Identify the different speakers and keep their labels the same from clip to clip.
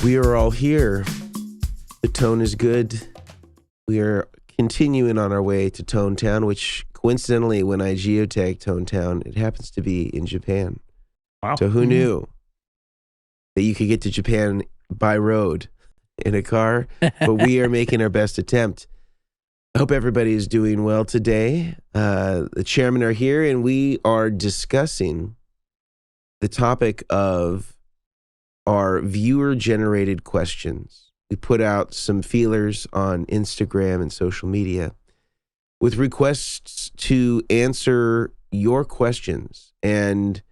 Speaker 1: We are all here. The tone is good. We are continuing on our way to Tone Town, which coincidentally, when I geotag Tone Town, it happens to be in Japan.
Speaker 2: Wow.
Speaker 1: So who knew that you could get to Japan by road in a car? But we are making our best attempt. I hope everybody is doing well today. The chairmen are here, and we are discussing the topic of our viewer-generated questions. We put out some feelers on Instagram and social media with requests to answer your questions. And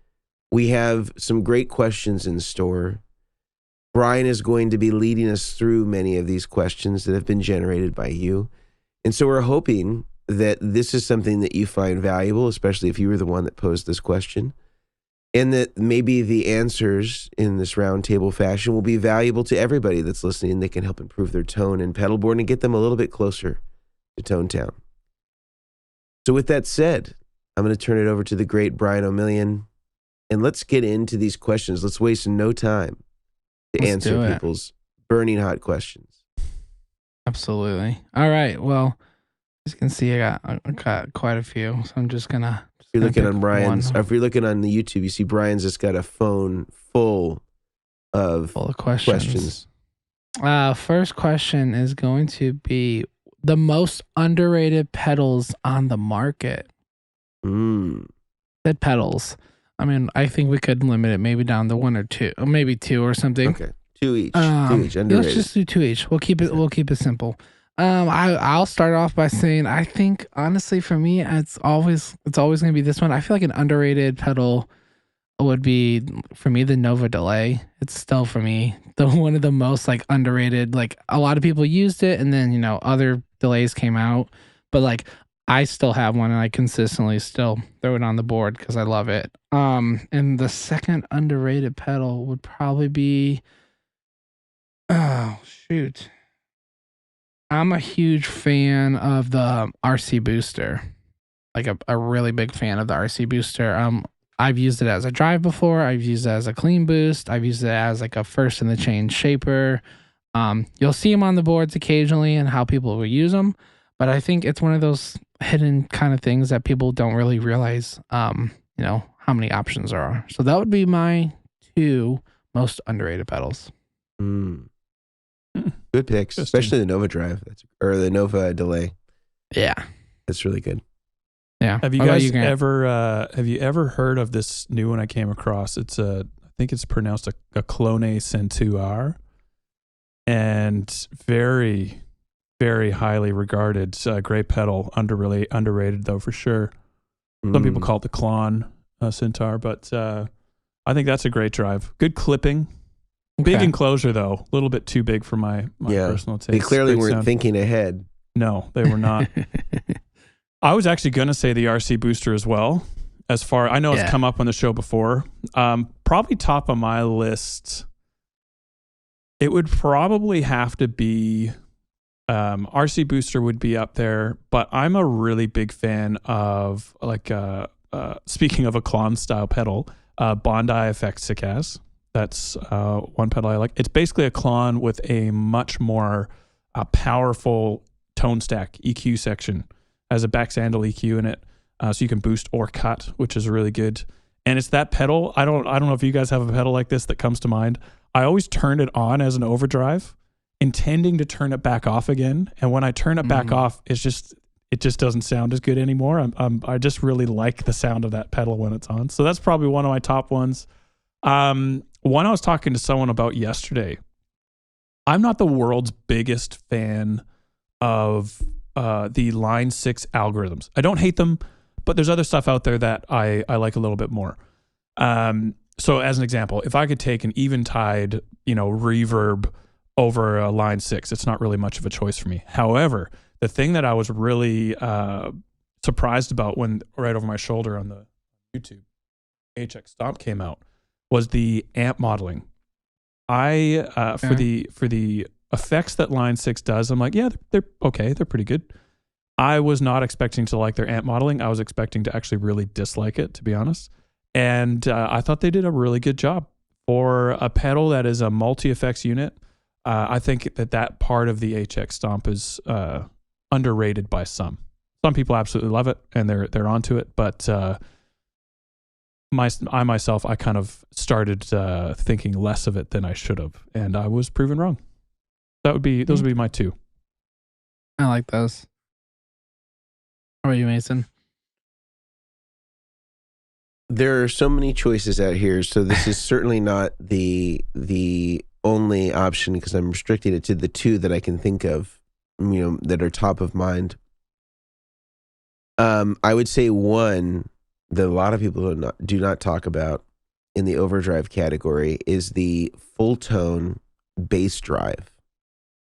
Speaker 1: we have some great questions in store. Brian is going to be leading us through many of these questions that have been generated by you. And so we're hoping that this is something that you find valuable, especially if you were the one that posed this question, and that maybe the answers in this roundtable fashion will be valuable to everybody that's listening. They can help improve their tone and pedalboard and get them a little bit closer to Tone Town. So with that said, I'm going to turn it over to the great Brian Omilion, and let's get into these questions. Let's waste no time to answer people's burning hot questions.
Speaker 3: Absolutely. All right. Well, as you can see, I got quite a few, so I'm just gonna.
Speaker 1: If you're looking on Brian's, or if you're looking on the YouTube, you see Brian's just got a phone full of questions.
Speaker 3: First question is going to be the most underrated pedals on the market. Said pedals. I mean, I think we could limit it maybe down to one or two, or maybe two or something.
Speaker 1: Okay, two each. Underrated.
Speaker 3: Let's just do two each. We'll keep it simple. I'll start off by saying I think honestly for me it's always gonna be this one. I feel like an underrated pedal would be for me the Nova Delay. It's still for me one of the most like underrated. Like a lot of people used it, and then other delays came out, but like I still have one, and I consistently still throw it on the board because I love it. And the second underrated pedal would probably be I'm a huge fan of the RC Booster, like a really big fan of the RC Booster. I've used it as a drive before. I've used it as a clean boost. I've used it as like a first in the chain shaper. You'll see them on the boards occasionally and how people will use them, but I think it's one of those hidden kind of things that people don't really realize, how many options there are. So that would be my two most underrated pedals.
Speaker 1: Good picks, especially the Nova Drive or the Nova Delay.
Speaker 3: Yeah,
Speaker 1: that's really good.
Speaker 3: Yeah.
Speaker 2: Have you guys ever heard of this new one I came across? I think it's pronounced a Clone Centaur, and very, very highly regarded. Great pedal, underrated though for sure. Some people call it the Klon Centaur, but I think that's a great drive. Good clipping. Big enclosure though, a little bit too big for my personal taste.
Speaker 1: They clearly weren't thinking ahead.
Speaker 2: No, they were not. I was actually going to say the RC Booster as well. I know it's come up on the show before. Probably top of my list. It would probably have to be RC Booster would be up there, but I'm a really big fan of speaking of a Klon style pedal, Bondi Effects Sikaz. That's one pedal I like. It's basically a Klon with a much more powerful tone stack EQ section. Has a back sandal EQ in it, so you can boost or cut, which is really good. And it's that pedal. I don't know if you guys have a pedal like this that comes to mind. I always turn it on as an overdrive, intending to turn it back off again. And when I turn it back off, it just doesn't sound as good anymore. I just really like the sound of that pedal when it's on. So that's probably one of my top ones. One I was talking to someone about yesterday. I'm not the world's biggest fan of the Line 6 algorithms. I don't hate them, but there's other stuff out there that I like a little bit more. So as an example, if I could take an Eventide, reverb over a Line 6, it's not really much of a choice for me. However, the thing that I was really surprised about when right over my shoulder on the YouTube, HX Stomp came out, was the amp modeling. For the effects that Line 6 does, I'm like, yeah, they're okay. They're pretty good. I was not expecting to like their amp modeling. I was expecting to actually really dislike it, to be honest. And I thought they did a really good job For a pedal that is a multi-effects unit, I think that part of the HX Stomp is underrated by some. Some people absolutely love it and they're onto it, but I kind of started thinking less of it than I should have, and I was proven wrong. Those would be my two.
Speaker 3: I like those. How are you, Mason?
Speaker 1: There are so many choices out here, so this is certainly not the only option because I'm restricting it to the two that I can think of, that are top of mind. I would say one that a lot of people do not talk about in the overdrive category is the full tone bass drive.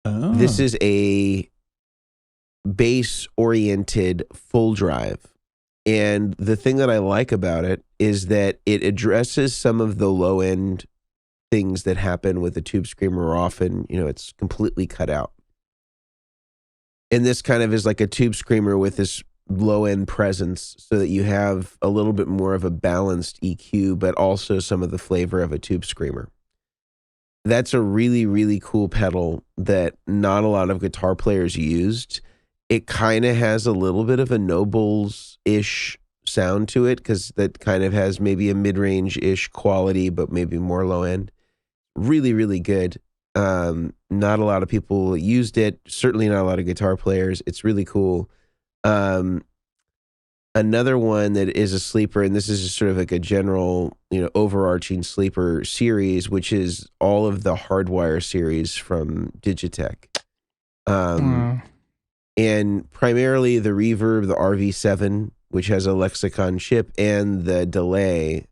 Speaker 2: Oh.
Speaker 1: This is a bass oriented full drive. And the thing that I like about it is that it addresses some of the low end things that happen with the tube screamer. Often, it's completely cut out. And this kind of is like a tube screamer with this low end presence so that you have a little bit more of a balanced EQ, but also some of the flavor of a tube screamer. That's a really, really cool pedal that not a lot of guitar players used. It kind of has a little bit of a Nobles-ish sound to it because that kind of has maybe a mid-range-ish quality, but maybe more low-end. Really, really good. Not a lot of people used it. Certainly not a lot of guitar players. It's really cool. Another one that is a sleeper, and this is just sort of like a general, overarching sleeper series, which is all of the Hardwire series from Digitech. And primarily the reverb, the RV7, which has a Lexicon chip, and the delay,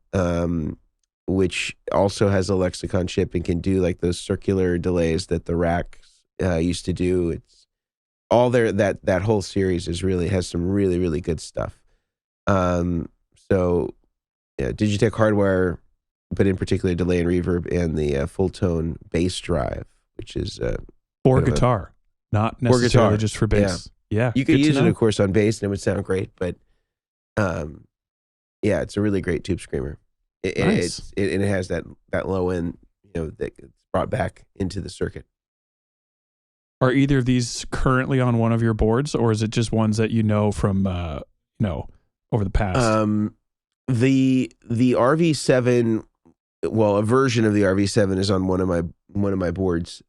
Speaker 1: which also has a Lexicon chip and can do like those circular delays that the racks used to do. It's all there. That whole series has some really, really good stuff. So yeah, Digitech Hardwire, but in particular delay and reverb, and the full tone bass drive, which is
Speaker 2: for guitar. Not necessarily just for bass. Yeah.
Speaker 1: You could use it, of course, on bass and it would sound great, but it's a really great tube screamer.
Speaker 2: Nice.
Speaker 1: It has that low end, that gets brought back into the circuit.
Speaker 2: Are either of these currently on one of your boards, or is it just ones that from over the past?
Speaker 1: The RV7, well, a version of the RV7 is on one of my boards.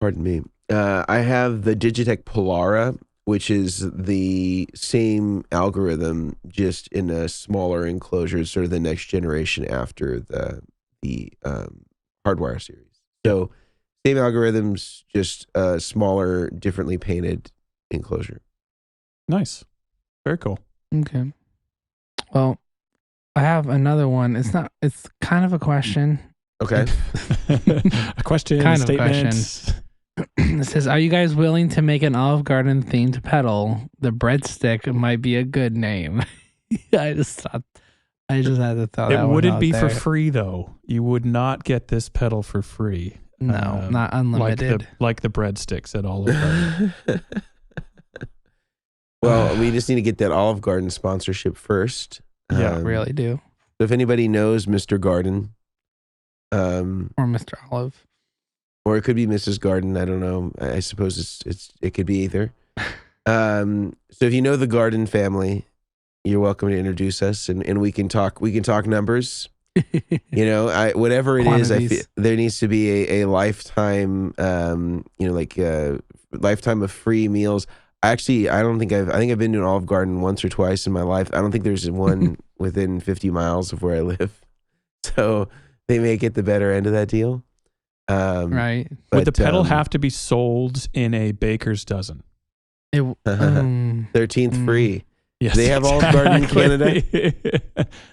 Speaker 1: Pardon me. I have the Digitech Polara, which is the same algorithm, just in a smaller enclosure, sort of the next generation after the Hardwire series. So same algorithms, just a smaller, differently painted enclosure.
Speaker 2: Nice. Very cool.
Speaker 3: Okay. Well, I have another one. It's kind of a question.
Speaker 1: Okay.
Speaker 2: A question,
Speaker 3: kind
Speaker 2: statement.
Speaker 3: Of question. It says, are you guys willing to make an Olive Garden themed pedal? The breadstick might be a good name. I just had to throw that
Speaker 2: It
Speaker 3: one
Speaker 2: wouldn't
Speaker 3: out
Speaker 2: be
Speaker 3: there.
Speaker 2: for free, though. You would not get this pedal for free.
Speaker 3: No, not unlimited.
Speaker 2: Like the breadsticks at Olive Garden.
Speaker 1: Well, we just need to get that Olive Garden sponsorship first.
Speaker 3: Yeah, really do.
Speaker 1: So if anybody knows Mr. Garden,
Speaker 3: or Mr. Olive,
Speaker 1: or it could be Mrs. Garden, I don't know. I suppose it could be either. So if you know the Garden family, you're welcome to introduce us, and we can talk. We can talk numbers. Whatever it is, I feel there needs to be a lifetime, lifetime of free meals. Actually, I think I've been to an Olive Garden once or twice in my life. I don't think there's one within 50 miles of where I live. So they may get the better end of that deal.
Speaker 3: Right.
Speaker 2: Would the pedal have to be sold in a baker's dozen?
Speaker 1: 13th free.
Speaker 2: Yes,
Speaker 1: they have Olive Garden in Canada.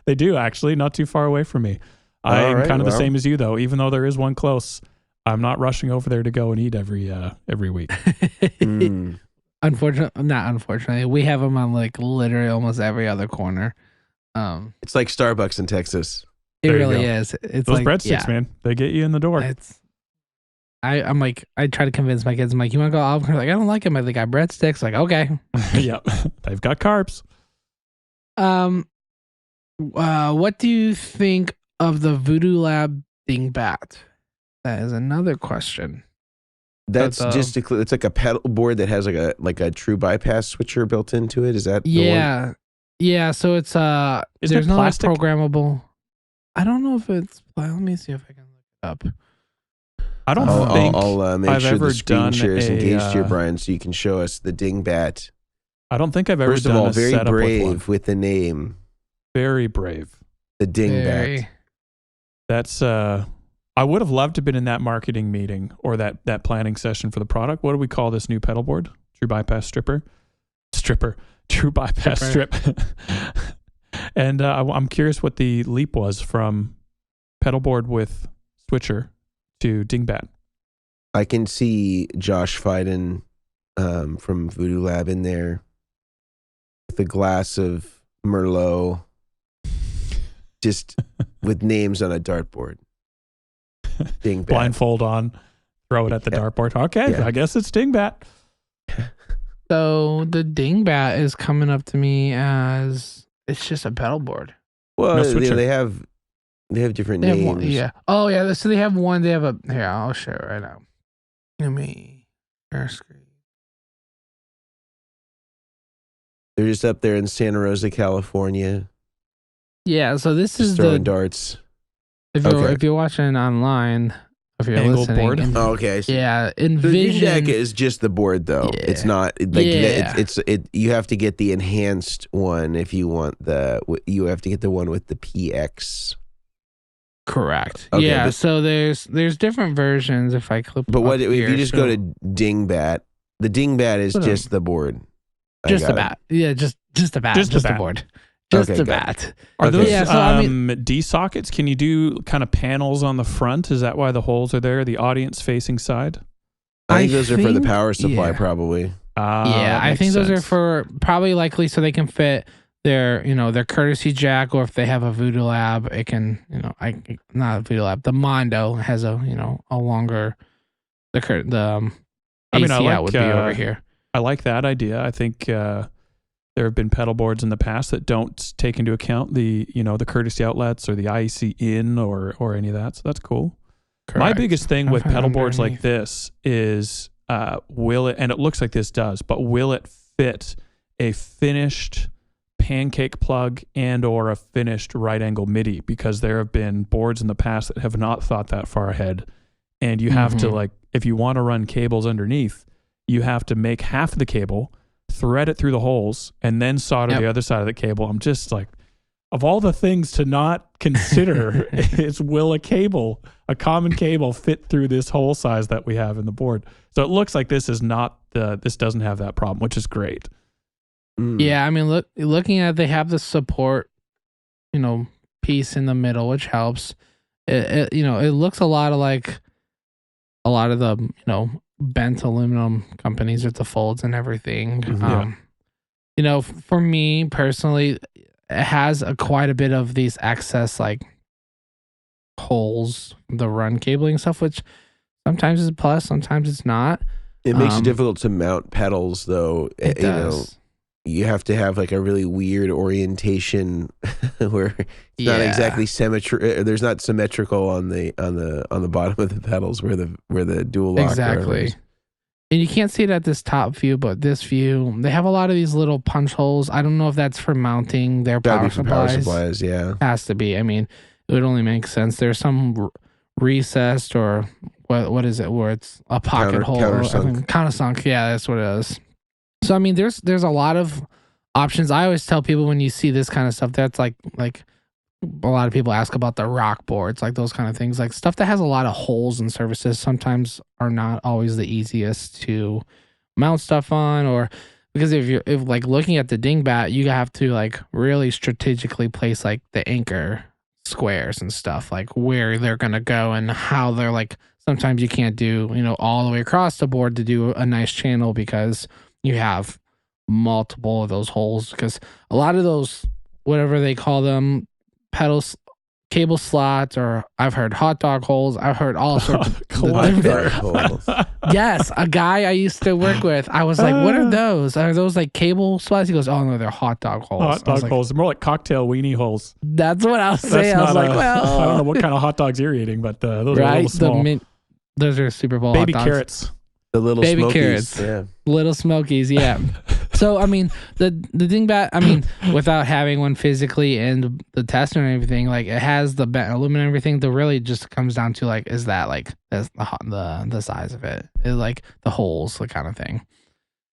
Speaker 2: They do, actually, not too far away from me. I'm kind of the same as you, though. Even though there is one close, I'm not rushing over there to go and eat every week.
Speaker 3: Unfortunately, we have them on like literally almost every other corner.
Speaker 1: It's like Starbucks in Texas.
Speaker 3: It really is. It's
Speaker 2: those
Speaker 3: like,
Speaker 2: breadsticks, man. They get you in the door.
Speaker 3: I'm like, I try to convince my kids. I'm like, you want to go Olive Garden? Like, I don't like them. They got breadsticks. Like, okay.
Speaker 2: Yep, they've got carbs.
Speaker 3: What do you think of the Voodoo Lab dingbat? That is another question.
Speaker 1: That's just it's like a pedal board that has like a true bypass switcher built into it. Is that the one?
Speaker 3: Yeah. So it's there's no programmable. I don't know if it's. Let me see if I can look it up.
Speaker 2: I don't think
Speaker 1: I'll make
Speaker 2: I've
Speaker 1: sure
Speaker 2: ever
Speaker 1: the screen share is engaged here,
Speaker 2: a
Speaker 1: Brian, so you can show us the dingbat.
Speaker 2: I don't think I've ever
Speaker 1: First of
Speaker 2: done
Speaker 1: all,
Speaker 2: a
Speaker 1: very
Speaker 2: setup
Speaker 1: brave with the name.
Speaker 2: Very brave.
Speaker 1: The dingbat.
Speaker 2: That's I would have loved to have been in that marketing meeting or that planning session for the product. What do we call this new pedal board? True bypass stripper. True bypass strip. And I'm curious what the leap was from pedal board with switcher to dingbat.
Speaker 1: I can see Josh Fiden from Voodoo Lab in there with a glass of Merlot, just with names on a dartboard. Dingbat.
Speaker 2: Blindfold on, throw it at the dartboard. Okay, I guess it's dingbat.
Speaker 3: So the dingbat is coming up to me as it's just a pedal board.
Speaker 1: Well, no they have different names.
Speaker 3: Oh yeah. So they have one. They have a here. I'll show it right now. Let me share screen.
Speaker 1: They're just up there in Santa Rosa, California.
Speaker 3: Yeah. So this is
Speaker 1: throwing darts.
Speaker 3: If you're watching online, if you're
Speaker 2: angled
Speaker 3: listening,
Speaker 1: board. Okay.
Speaker 3: Yeah. Envision.
Speaker 1: The deck is just the board, though. Yeah. It's not like it's you have to get the enhanced one if you want you have to get the one with the PX.
Speaker 3: Correct. Okay, yeah. So there's different versions. If I click,
Speaker 1: but if you just go to dingbat, the dingbat is just the board.
Speaker 3: Just the bat. Yeah. Just the bat. Just the board. Just the bat.
Speaker 2: Are those D sockets? Can you do kind of panels on the front? Is that why the holes are there? The audience facing side?
Speaker 1: I think those are for the power supply, probably.
Speaker 3: I think those are for probably likely so they can fit their courtesy jack, or if they have a Voodoo Lab, it can, not a Voodoo Lab. The Mondo has a longer, AC out would be over here.
Speaker 2: I like that idea. I think, there have been pedal boards in the past that don't take into account the courtesy outlets or the IEC in or any of that. So that's cool. Correct. My biggest thing with pedal boards like this is will it, and it looks like this does, but will it fit a finished pancake plug and or a finished right angle MIDI? Because there have been boards in the past that have not thought that far ahead. And you have to if you want to run cables underneath, you have to make half of the cable, thread it through the holes, and then solder the other side of the cable. I'm just like, of all the things to not consider, will a common cable fit through this hole size that we have in the board? So it looks like this doesn't have that problem, which is great.
Speaker 3: Yeah, I mean, looking at it, they have the support, piece in the middle, which helps. It looks a lot of the, bent aluminum companies with the folds and everything. For me personally, it has quite a bit of these excess holes, the run cabling stuff, which sometimes is a plus, sometimes it's not.
Speaker 1: It makes it difficult to mount pedals, though.
Speaker 3: It does.
Speaker 1: You have to have a really weird orientation where it's not exactly symmetry. There's not symmetrical on the bottom of the pedals where the dual lock
Speaker 3: exactly. And you can't see it at this top view, but this view, they have a lot of these little punch holes. I don't know if that's for mounting their power supplies.
Speaker 1: Yeah,
Speaker 3: has to be. I mean, it would only make sense. There's some recessed or what is it? Where it's a pocket hole, countersunk. Yeah, that's what it is. So I mean, there's a lot of options. I always tell people when you see this kind of stuff, that's like a lot of people ask about the rock boards, like those kind of things, like stuff that has a lot of holes and surfaces sometimes are not always the easiest to mount stuff on, or because if looking at the dingbat, you have to really strategically place the anchor squares and stuff, where they're going to go and how they're sometimes you can't do, all the way across the board to do a nice channel because you have multiple of those holes, because a lot of those, whatever they call them, pedals, cable slots, or I've heard hot dog holes. I've heard all sorts of
Speaker 1: Hot dog holes.
Speaker 3: Yes, a guy I used to work with, I was like, what are those? Are those like cable slots? He goes, oh no, they're hot dog holes.
Speaker 2: Hot dog holes. They're more like cocktail weenie holes.
Speaker 3: That's what I was saying. I was like, well,
Speaker 2: I don't know what kind of hot dogs you're eating, but those are a little small.
Speaker 3: Those are Super Bowl
Speaker 2: baby
Speaker 3: hot dogs.
Speaker 2: Carrots.
Speaker 1: The little
Speaker 3: baby
Speaker 1: Smokies.
Speaker 3: Carrots.
Speaker 1: Yeah.
Speaker 3: Little Smokies, yeah. So, I mean, the dingbat, I mean, without having one physically and the tester and everything, like it has the aluminum and everything, the really just comes down to like, is that like that's the size of it? Is like the holes, the kind of thing.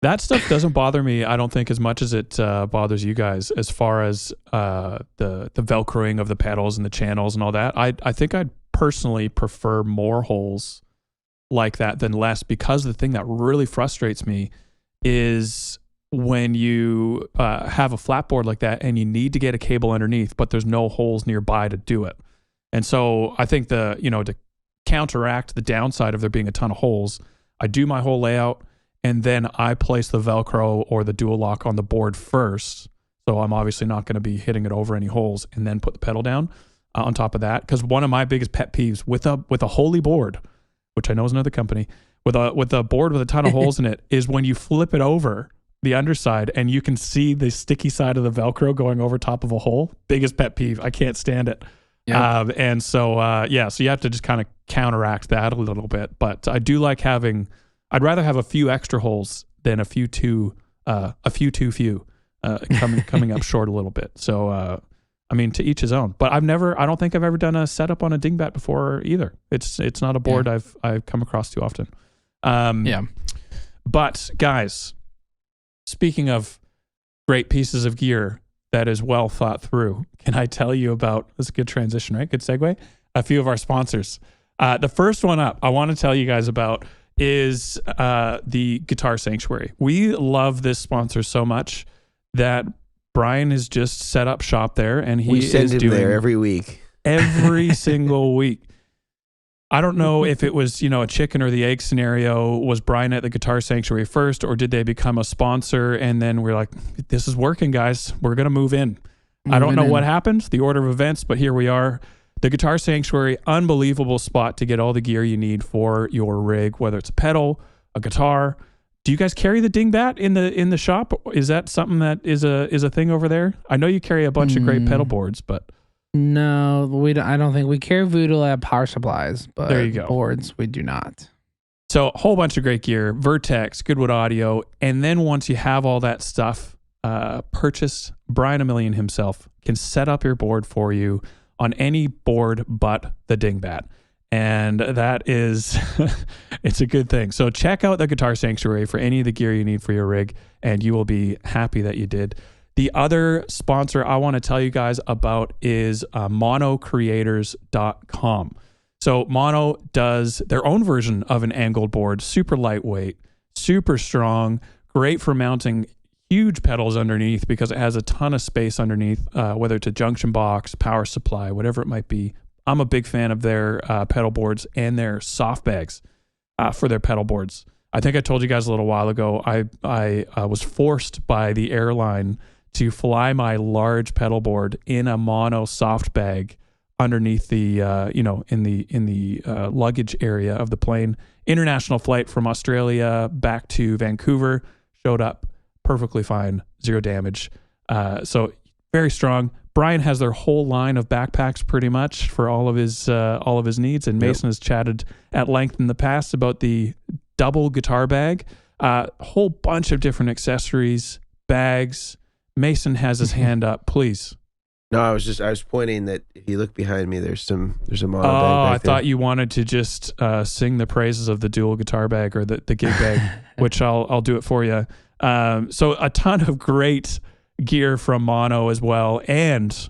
Speaker 2: That stuff doesn't bother me, I don't think, as much as it bothers you guys, as far as the Velcroing of the pedals and the channels and all that. I think I'd personally prefer more holes like that than less, because the thing that really frustrates me is when you have a flat board like that and you need to get a cable underneath, but there's no holes nearby to do it. And so I think to counteract the downside of there being a ton of holes, I do my whole layout and then I place the Velcro or the dual lock on the board first. So I'm obviously not going to be hitting it over any holes, and then put the pedal down on top of that. Because one of my biggest pet peeves with a Holy board, which I know is another company, with a board with a ton of holes in it, is when you flip it over the underside and you can see the sticky side of the Velcro going over top of a hole. Biggest pet peeve. I can't stand it. Yep. And so, so you have to just kind of counteract that a little bit. But I do like I'd rather have a few extra holes than a few too few coming up short a little bit. So, I mean, to each his own. But I don't think I've ever done a setup on a dingbat before either. It's not a board I've come across too often. But guys, speaking of great pieces of gear that is well thought through, can I tell you about, this is a good transition, right? Good segue. A few of our sponsors. The first one up I want to tell you guys about is the Guitar Sanctuary. We love this sponsor so much that Brian has just set up shop there, and we send him there
Speaker 1: every week.
Speaker 2: Every single week. I don't know if it was, a chicken or the egg scenario. Was Brian at the Guitar Sanctuary first, or did they become a sponsor? And then we're like, this is working, guys. We're going to move in. I don't know what happened, the order of events, but here we are. The Guitar Sanctuary, unbelievable spot to get all the gear you need for your rig, whether it's a pedal, a guitar. Do you guys carry the dingbat in the shop? Is that something that is a thing over there? I know you carry a bunch of great pedal boards, but
Speaker 3: no, we don't. I don't think we carry Voodoo Lab power supplies, but
Speaker 2: there you go.
Speaker 3: Boards we do not.
Speaker 2: So a whole bunch of great gear, Vertex, Goodwood audio, and then once you have all that stuff purchased, Brian Omilion himself can set up your board for you on any board but the dingbat. And that is, it's a good thing. So check out the Guitar Sanctuary for any of the gear you need for your rig, and you will be happy that you did. The other sponsor I want to tell you guys about is monocreators.com. So Mono does their own version of an angled board, super lightweight, super strong, great for mounting huge pedals underneath because it has a ton of space underneath, whether it's a junction box, power supply, whatever it might be. I'm a big fan of their pedal boards and their soft bags for their pedal boards. I think I told you guys a little while ago, I was forced by the airline to fly my large pedal board in a Mono soft bag underneath the, in the luggage area of the plane. International flight from Australia back to Vancouver, showed up perfectly fine, zero damage. So very strong. Brian has their whole line of backpacks pretty much for all of his needs, and Mason has chatted at length in the past about the double guitar bag, whole bunch of different accessories, bags. Mason has his hand up, please.
Speaker 1: No, I was pointing that if you look behind me, there's a Mono bag back
Speaker 2: I
Speaker 1: there.
Speaker 2: thought you wanted to just sing the praises of the dual guitar bag or the gig bag, which I'll do it for you. So a ton of great gear from Mono as well. And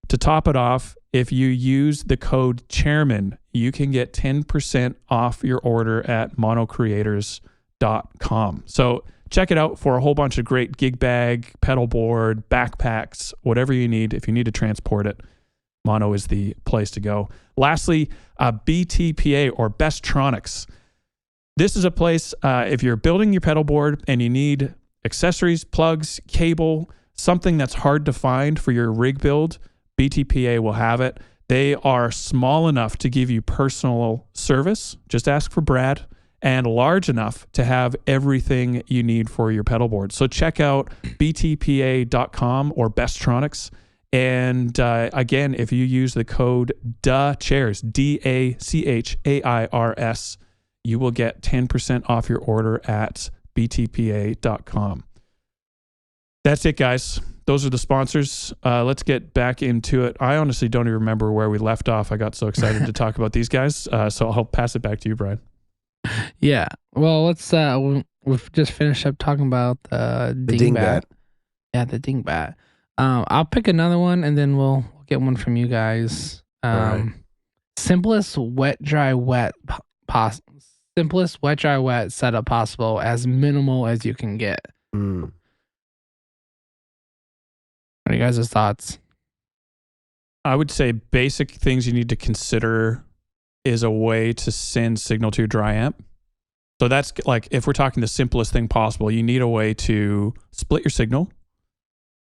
Speaker 2: to top it off, if you use the code Chairmen, you can get 10% off your order at monocreators.com. So check it out for a whole bunch of great gig bag, pedal board, backpacks, whatever you need. If you need to transport it, Mono is the place to go. Lastly, BTPA or Bestronix. This is a place, if you're building your pedal board and you need accessories, plugs, cable, something that's hard to find for your rig build, BTPA will have it. They are small enough to give you personal service. Just ask for Brad, and large enough to have everything you need for your pedal board. So check out btpa.com or Bestronix. And again, if you use the code DACHAIRS, DACHAIRS, you will get 10% off your order at btpa.com. That's it, guys. Those are the sponsors. Let's get back into it. I honestly don't even remember where we left off. I got so excited to talk about these guys. So I'll pass it back to you, Brian.
Speaker 3: Yeah. Well, let's we've just finished up talking about the dingbat. Yeah, the dingbat. I'll pick another one and then we'll get one from you guys.
Speaker 1: Right.
Speaker 3: Simplest wet dry wet setup possible, as minimal as you can get. What are you guys' thoughts?
Speaker 2: I would say basic things you need to consider is a way to send signal to your dry amp. So that's like, if we're talking the simplest thing possible, you need a way to split your signal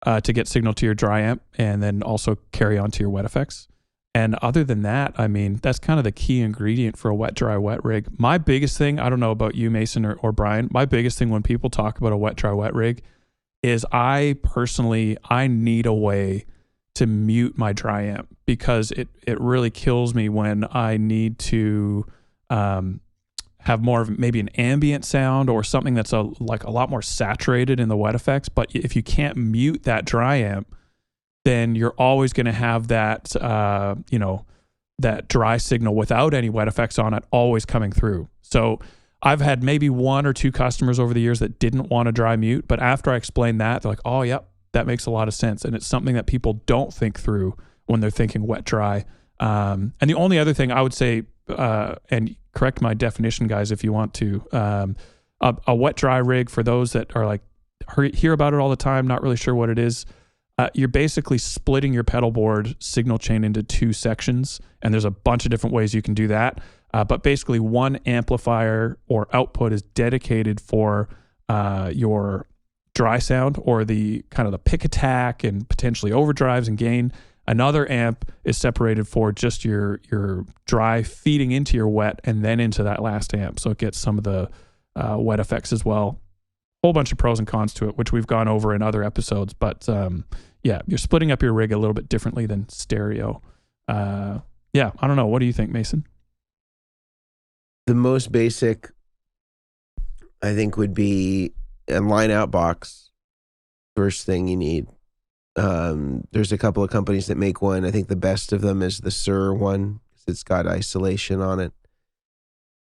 Speaker 2: to get signal to your dry amp and then also carry on to your wet effects. And other than that, I mean, that's kind of the key ingredient for a wet, dry, wet rig. My biggest thing, I don't know about you, Mason or Brian, my biggest thing when people talk about a wet, dry, wet rig is I need a way to mute my dry amp, because it really kills me when I need to have more of maybe an ambient sound or something that's a lot more saturated in the wet effects. But if you can't mute that dry amp, then you're always going to have that, that dry signal without any wet effects on it always coming through. So I've had maybe one or two customers over the years that didn't want a dry mute, but after I explained that, they're like, oh, yep, that makes a lot of sense. And it's something that people don't think through when they're thinking wet, dry. And the only other thing I would say, and correct my definition, guys, if you want to, a wet, dry rig, for those that are like, hear about it all the time, not really sure what it is, you're basically splitting your pedal board signal chain into two sections, and there's a bunch of different ways you can do that. But basically, one amplifier or output is dedicated for your dry sound or the kind of the pick attack and potentially overdrives and gain. Another amp is separated for just your dry feeding into your wet and then into that last amp, so it gets some of the wet effects as well. Whole bunch of pros and cons to it, which we've gone over in other episodes. But yeah, you're splitting up your rig a little bit differently than stereo. Yeah, I don't know. What do you think, Mason?
Speaker 1: The most basic, I think, would be a line out box. First thing you need. There's a couple of companies that make one. I think the best of them is the Sur one, because it's got isolation on it.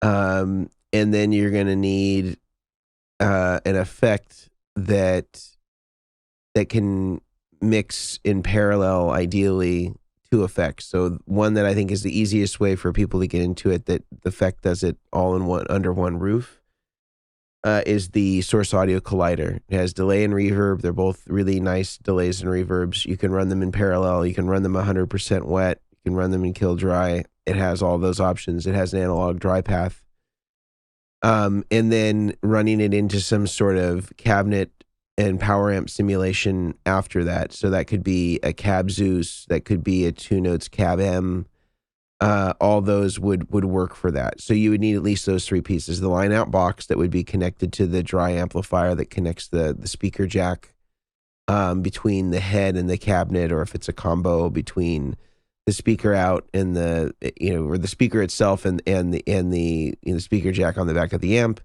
Speaker 1: And then you're going to need an effect that can mix in parallel, ideally, two effects. So one that I think is the easiest way for people to get into it, that the effect does it all in one, under one roof, is the Source Audio Collider. It has delay and reverb. They're both really nice delays and reverbs. You can run them in parallel. You can run them 100% wet. You can run them in kill dry. It has all those options. It has an analog dry path. And then running it into some sort of cabinet and power amp simulation after that. So that could be a Cab Zeus, that could be a Two Notes Cab M. All those would work for that. So you would need at least those three pieces. The line out box that would be connected to the dry amplifier that connects the speaker jack between the head and the cabinet, or if it's a combo between the speaker out and the, or the speaker itself and the speaker jack on the back of the amp,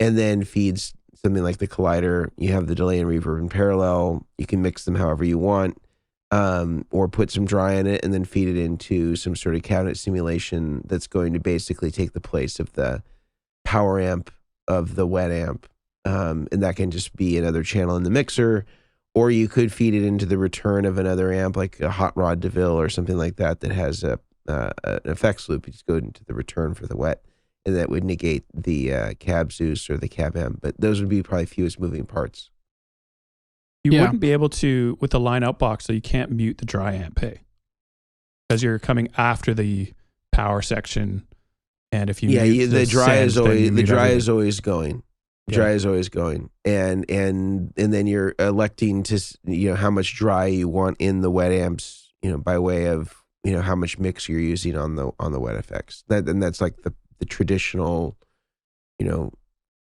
Speaker 1: and then feeds something like the Collider. You have the delay and reverb in parallel. You can mix them however you want, or put some dry in it and then feed it into some sort of cabinet simulation that's going to basically take the place of the power amp of the wet amp. And that can just be another channel in the mixer. Or you could feed it into the return of another amp, like a Hot Rod DeVille or something like that has an effects loop. You just go into the return for the wet, and that would negate the Cab Zeus or the Cab M. But those would be probably fewest moving parts.
Speaker 2: You wouldn't be able to, with the line out box, so you can't mute the dry amp, hey? Because you're coming after the power section, and if you mute
Speaker 1: the dry
Speaker 2: send,
Speaker 1: is always going. Dry is always going, and then you're electing to how much dry you want in the wet amps, by way of how much mix you're using on the wet effects. That's like the traditional,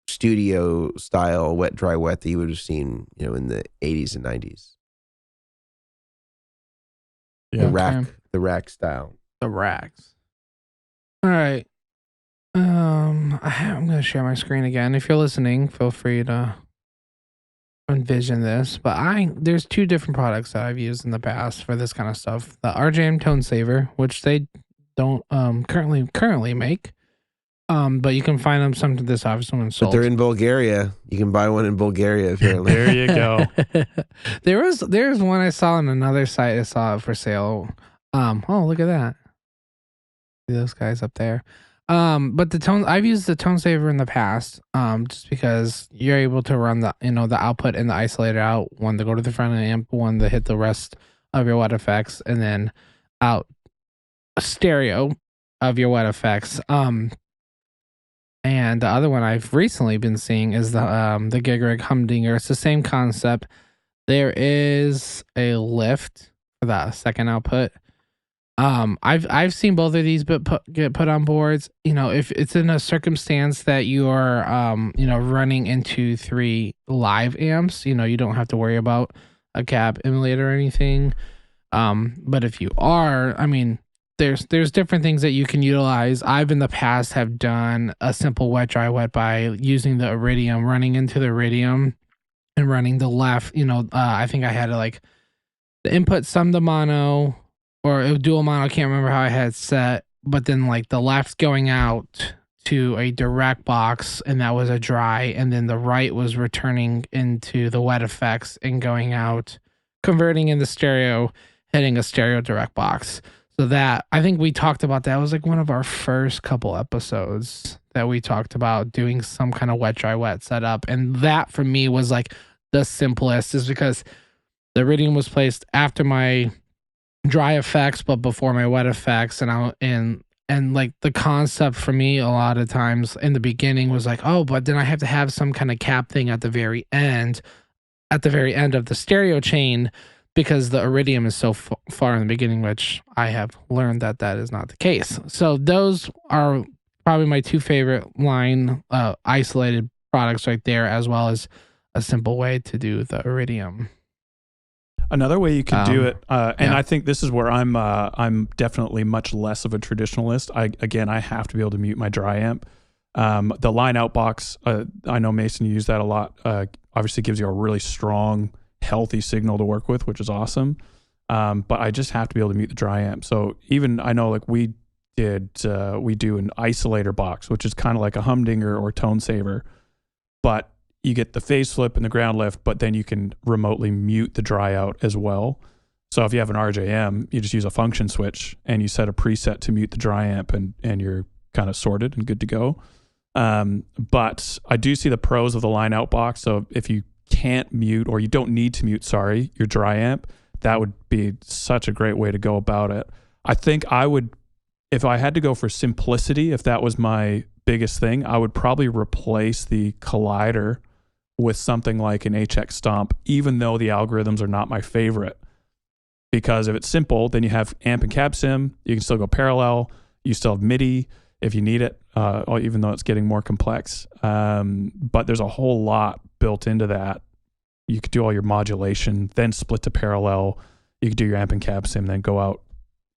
Speaker 1: studio style wet, dry, wet that you would have seen, in the 80s and 90s.
Speaker 2: Yeah.
Speaker 1: The rack style.
Speaker 3: The racks. All right. I'm going to share my screen again. If you're listening, feel free to envision this. But there's two different products that I've used in the past for this kind of stuff. The RJM Tone Saver, which they don't currently make. But you can find them some to this office when sold.
Speaker 1: But they're in Bulgaria. You can buy one in Bulgaria apparently.
Speaker 2: There you go.
Speaker 3: There's one I saw on another site. I saw it for sale. Oh, look at that. See those guys up there. But I've used the Tone Saver in the past, just because you're able to run the output and the isolator out, one to go to the front of the amp, one to hit the rest of your wet effects, and then out a stereo of your wet effects. And the other one I've recently been seeing is the Gig Rig Humdinger. It's the same concept. There is a lift for that second output. I've seen both of these get put on boards. If it's in a circumstance that you are running into 3 live amps, you don't have to worry about a cab emulator or anything. But if you are, there's different things that you can utilize. I've in the past have done a simple wet dry wet by using the Iridium, running into the Iridium and running the left. I think I had the input sum to mono or a dual mono. I can't remember how I had it set, but then the left going out to a direct box, and that was a dry, and then the right was returning into the wet effects and going out, converting into stereo, hitting a stereo direct box. So that, I think we talked about that. It was one of our first couple episodes that we talked about doing some kind of wet, dry, wet setup. And that for me was the simplest, is because the Iridium was placed after my dry effects, but before my wet effects. And the concept for me a lot of times in the beginning was but then I have to have some kind of cap thing at the very end of the stereo chain, because the Iridium is so far in the beginning, which I have learned that is not the case. So those are probably my two favorite line isolated products right there, as well as a simple way to do the Iridium.
Speaker 2: Another way you can do it, and I think this is where I'm definitely much less of a traditionalist. I have to be able to mute my dry amp. The line out box, I know Mason used that a lot. Obviously gives you a really strong, healthy signal to work with, which is awesome. But I just have to be able to mute the dry amp. So even I know we do an isolator box, which is kind of like a humdinger or tone saver, but you get the phase flip and the ground lift, but then you can remotely mute the dry out as well. So if you have an RJM, you just use a function switch and you set a preset to mute the dry amp, and you're kind of sorted and good to go. But I do see the pros of the line out box. So if you can't mute, or you don't need to mute, your dry amp, that would be such a great way to go about it. I think I would, if I had to go for simplicity, if that was my biggest thing, I would probably replace the collider with something like an HX Stomp, even though the algorithms are not my favorite. Because if it's simple, then you have amp and cab sim, you can still go parallel, you still have MIDI if you need it, even though it's getting more complex. But there's a whole lot built into that. You could do all your modulation, then split to parallel. You could do your amp and cab sim, then go out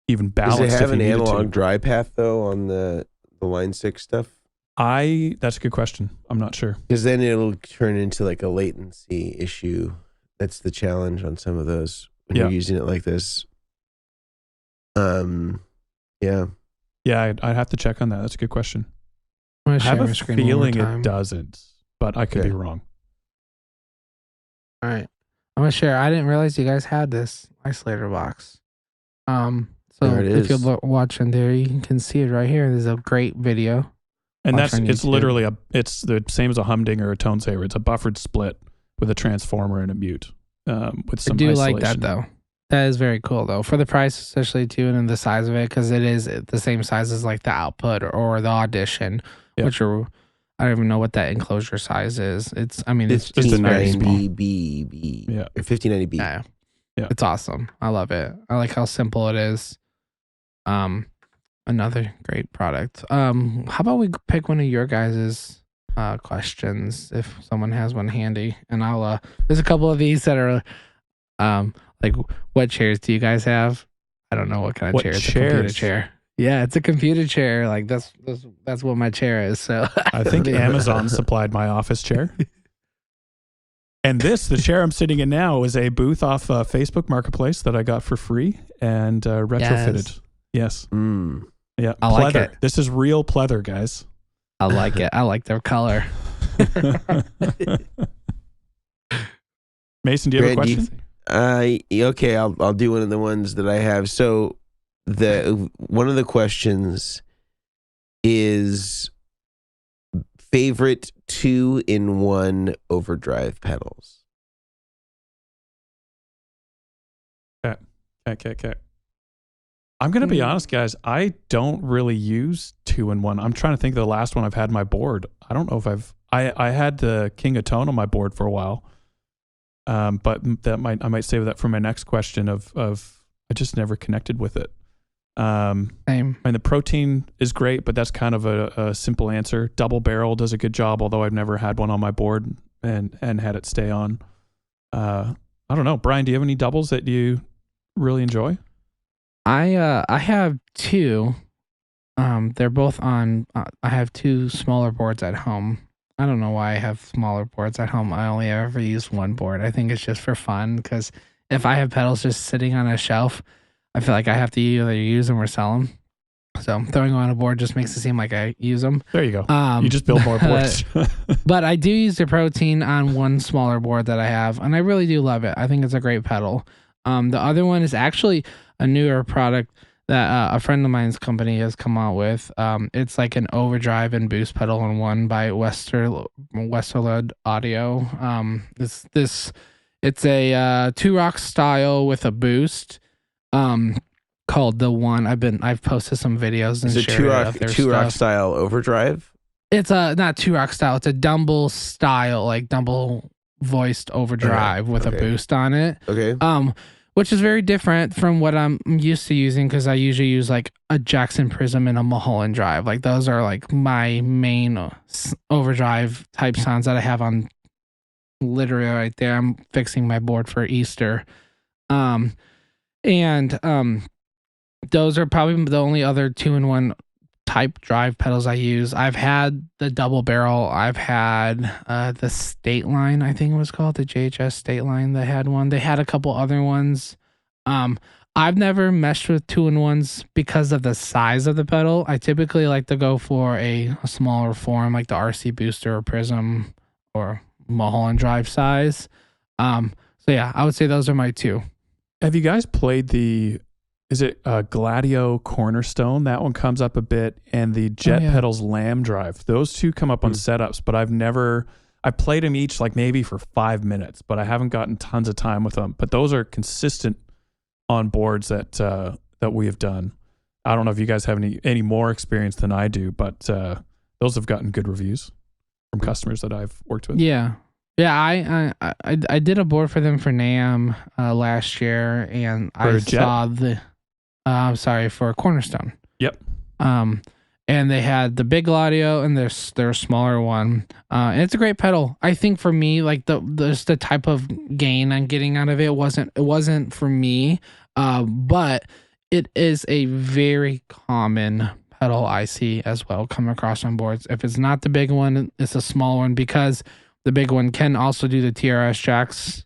Speaker 2: even balanced.
Speaker 1: Does it have
Speaker 2: if you
Speaker 1: an analog
Speaker 2: to.
Speaker 1: dry path though on the Line 6 stuff?
Speaker 2: That's a good question. I'm not sure.
Speaker 1: Because then it'll turn into a latency issue. That's the challenge on some of those when you're using it like this. Yeah.
Speaker 2: Yeah, I'd have to check on that. That's a good question.
Speaker 3: I
Speaker 2: have a feeling it doesn't, but I could be wrong.
Speaker 3: All right. I'm going to share. I didn't realize you guys had this isolator box. So if you're watching there, you can see it right here. There's a great video.
Speaker 2: And it's literally it's the same as a humdinger or a tone saver. It's a buffered split with a transformer and a mute. With some isolation.
Speaker 3: Like that though. That is very cool though, for the price especially too, and the size of it, because it is the same size as the output or the Audition, which are, I don't even know what that enclosure size is. It's
Speaker 1: 1590B.
Speaker 3: Yeah,
Speaker 1: or 1590B.
Speaker 3: Yeah, it's awesome. I love it. I like how simple it is. Another great product. How about we pick one of your guys's questions if someone has one handy, and I'll there's a couple of these that are like, what chairs do you guys have? I don't know what kind of chair. It's a computer chair. Yeah, it's a computer chair. Like that's what my chair is. So
Speaker 2: I think Amazon supplied my office chair. And the chair I'm sitting in now is a booth off Facebook Marketplace that I got for free and retrofitted. Yes. Yeah.
Speaker 3: I like it.
Speaker 2: This is real pleather, guys.
Speaker 3: I like it. I like their color.
Speaker 2: Mason, do you have a question?
Speaker 1: Okay, I'll do one of the ones that I have. So one of the questions is favorite 2-in-1 overdrive pedals.
Speaker 2: Okay. I'm going to be honest, guys. I don't really use 2-in-1. I'm trying to think of the last one I've had on my board. I don't know if I had the King of Tone on my board for a while. But I might save that for my next question of I just never connected with it.
Speaker 3: Same.
Speaker 2: And the protein is great, but that's kind of a simple answer. Double barrel does a good job, although I've never had one on my board and had it stay on. I don't know. Brian, do you have any doubles that you really enjoy?
Speaker 3: I have two. They're both on. I have two smaller boards at home. I don't know why I have smaller boards at home. I only ever use one board. I think it's just for fun because if I have pedals just sitting on a shelf, I feel like I have to either use them or sell them. So throwing them on a board just makes it seem like I use them.
Speaker 2: There you go. You just build more boards.
Speaker 3: But I do use the protein on one smaller board that I have, and I really do love it. I think it's a great pedal. The other one is actually a newer product that a friend of mine's company has come out with. It's like an overdrive and boost pedal in one by Westerlund Audio. It's a two rock style with a boost. Called the one I've posted some videos and shared it.
Speaker 1: Two rock style overdrive.
Speaker 3: It's not two rock style. It's a Dumble style, like Dumble voiced overdrive with a boost on it.
Speaker 1: Okay.
Speaker 3: Which is very different from what I'm used to using because I usually use like a Jackson Prism and a Mulholland Drive. Like those are like my main overdrive type sounds that I have on literally right there. I'm fixing my board for Easter. Those are probably the only other 2-in-1 type drive pedals I use. I've had the double barrel. I've had the State Line, I think it was called, the JHS State Line. They had one. They had a couple other ones. I've never meshed with 2-in-1s because of the size of the pedal. I typically like to go for a smaller form like the RC Booster or Prism or Mulholland Drive size. So yeah, I would say those are my two.
Speaker 2: Have you guys played is it Gladio Cornerstone? That one comes up a bit, and the Jet Pedals Lamb Drive. Those two come up on setups, but I played them each like maybe for 5 minutes, but I haven't gotten tons of time with them. But those are consistent on boards that we have done. I don't know if you guys have any more experience than I do, but those have gotten good reviews from customers that I've worked with.
Speaker 3: Yeah. Yeah, I did a board for them for NAMM last year, and I saw for Cornerstone.
Speaker 2: Yep.
Speaker 3: And they had the big Gladio and their smaller one. And it's a great pedal. I think for me, like the type of gain I'm getting out of it wasn't for me. But it is a very common pedal I see as well come across on boards. If it's not the big one, it's a small one because the big one can also do the TRS jacks.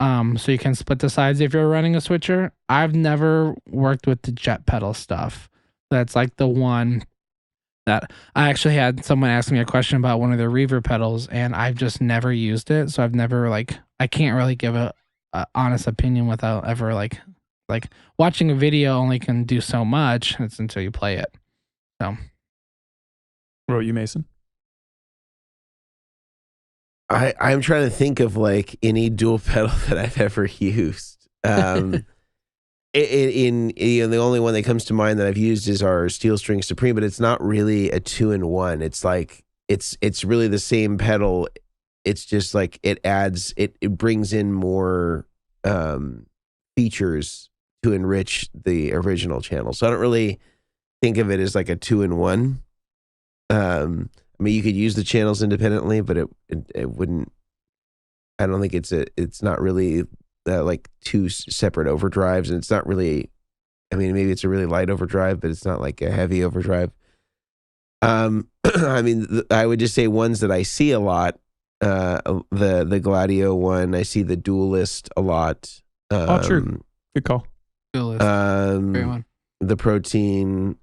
Speaker 3: So you can split the sides if you're running a switcher. I've never worked with the jet pedal stuff. That's like the one that I actually had someone ask me a question about one of their reverb pedals, and I've just never used it. So I've never I can't really give a honest opinion without ever like watching a video only can do so much. It's until you play it. So.
Speaker 2: What about you, Mason?
Speaker 1: I'm trying to think of like any dual pedal that I've ever used. The only one that comes to mind that I've used is our Steel String Supreme, but it's not really a 2-in-1. It's like it's really the same pedal. It's just like it brings in more features to enrich the original channel. So I don't really think of it as like a 2-in-1. I mean, you could use the channels independently, but it wouldn't. I don't think it's not really like two separate overdrives, and it's not really. I mean, maybe it's a really light overdrive, but it's not like a heavy overdrive. I mean, I would just say ones that I see a lot. The Gladio one, I see the Duelist a lot.
Speaker 2: True. Good call.
Speaker 3: Duelist. Great one.
Speaker 1: The Protein.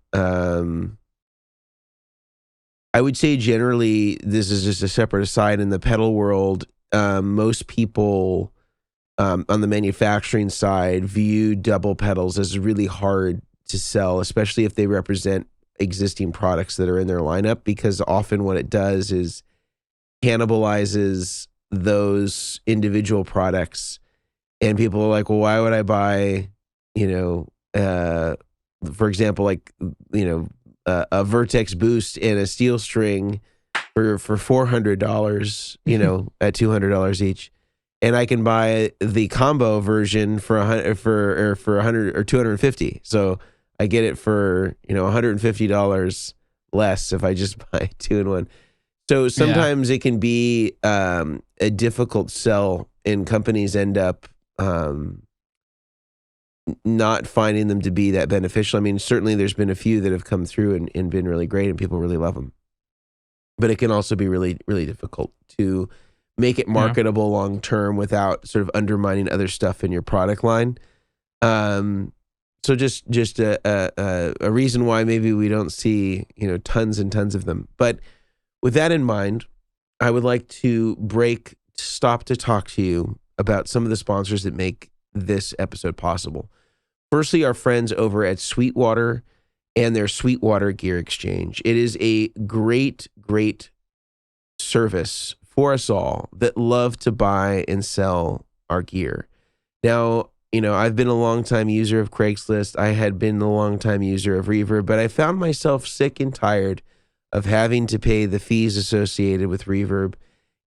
Speaker 1: I would say generally, this is just a separate aside in the pedal world. Most people on the manufacturing side view double pedals as really hard to sell, especially if they represent existing products that are in their lineup, because often what it does is cannibalizes those individual products, and people are like, well, why would I buy, for example, like, a Vertex Boost and a steel string for $400, at $200 each, and I can buy the combo version for $100 or $250. So I get it for $150 less if I just buy 2-in-1. So sometimes it can be a difficult sell, and companies end up not finding them to be that beneficial. I mean, certainly there's been a few that have come through and been really great, and people really love them. But it can also be really, really difficult to make it marketable long term without sort of undermining other stuff in your product line. So just a reason why maybe we don't see tons and tons of them. But with that in mind, I would like to stop to talk to you about some of the sponsors that make this episode possible. Firstly, our friends over at Sweetwater and their Sweetwater Gear Exchange. It is a great, great service for us all that love to buy and sell our gear. Now, I've been a long-time user of Craigslist. I had been a long-time user of Reverb, but I found myself sick and tired of having to pay the fees associated with Reverb,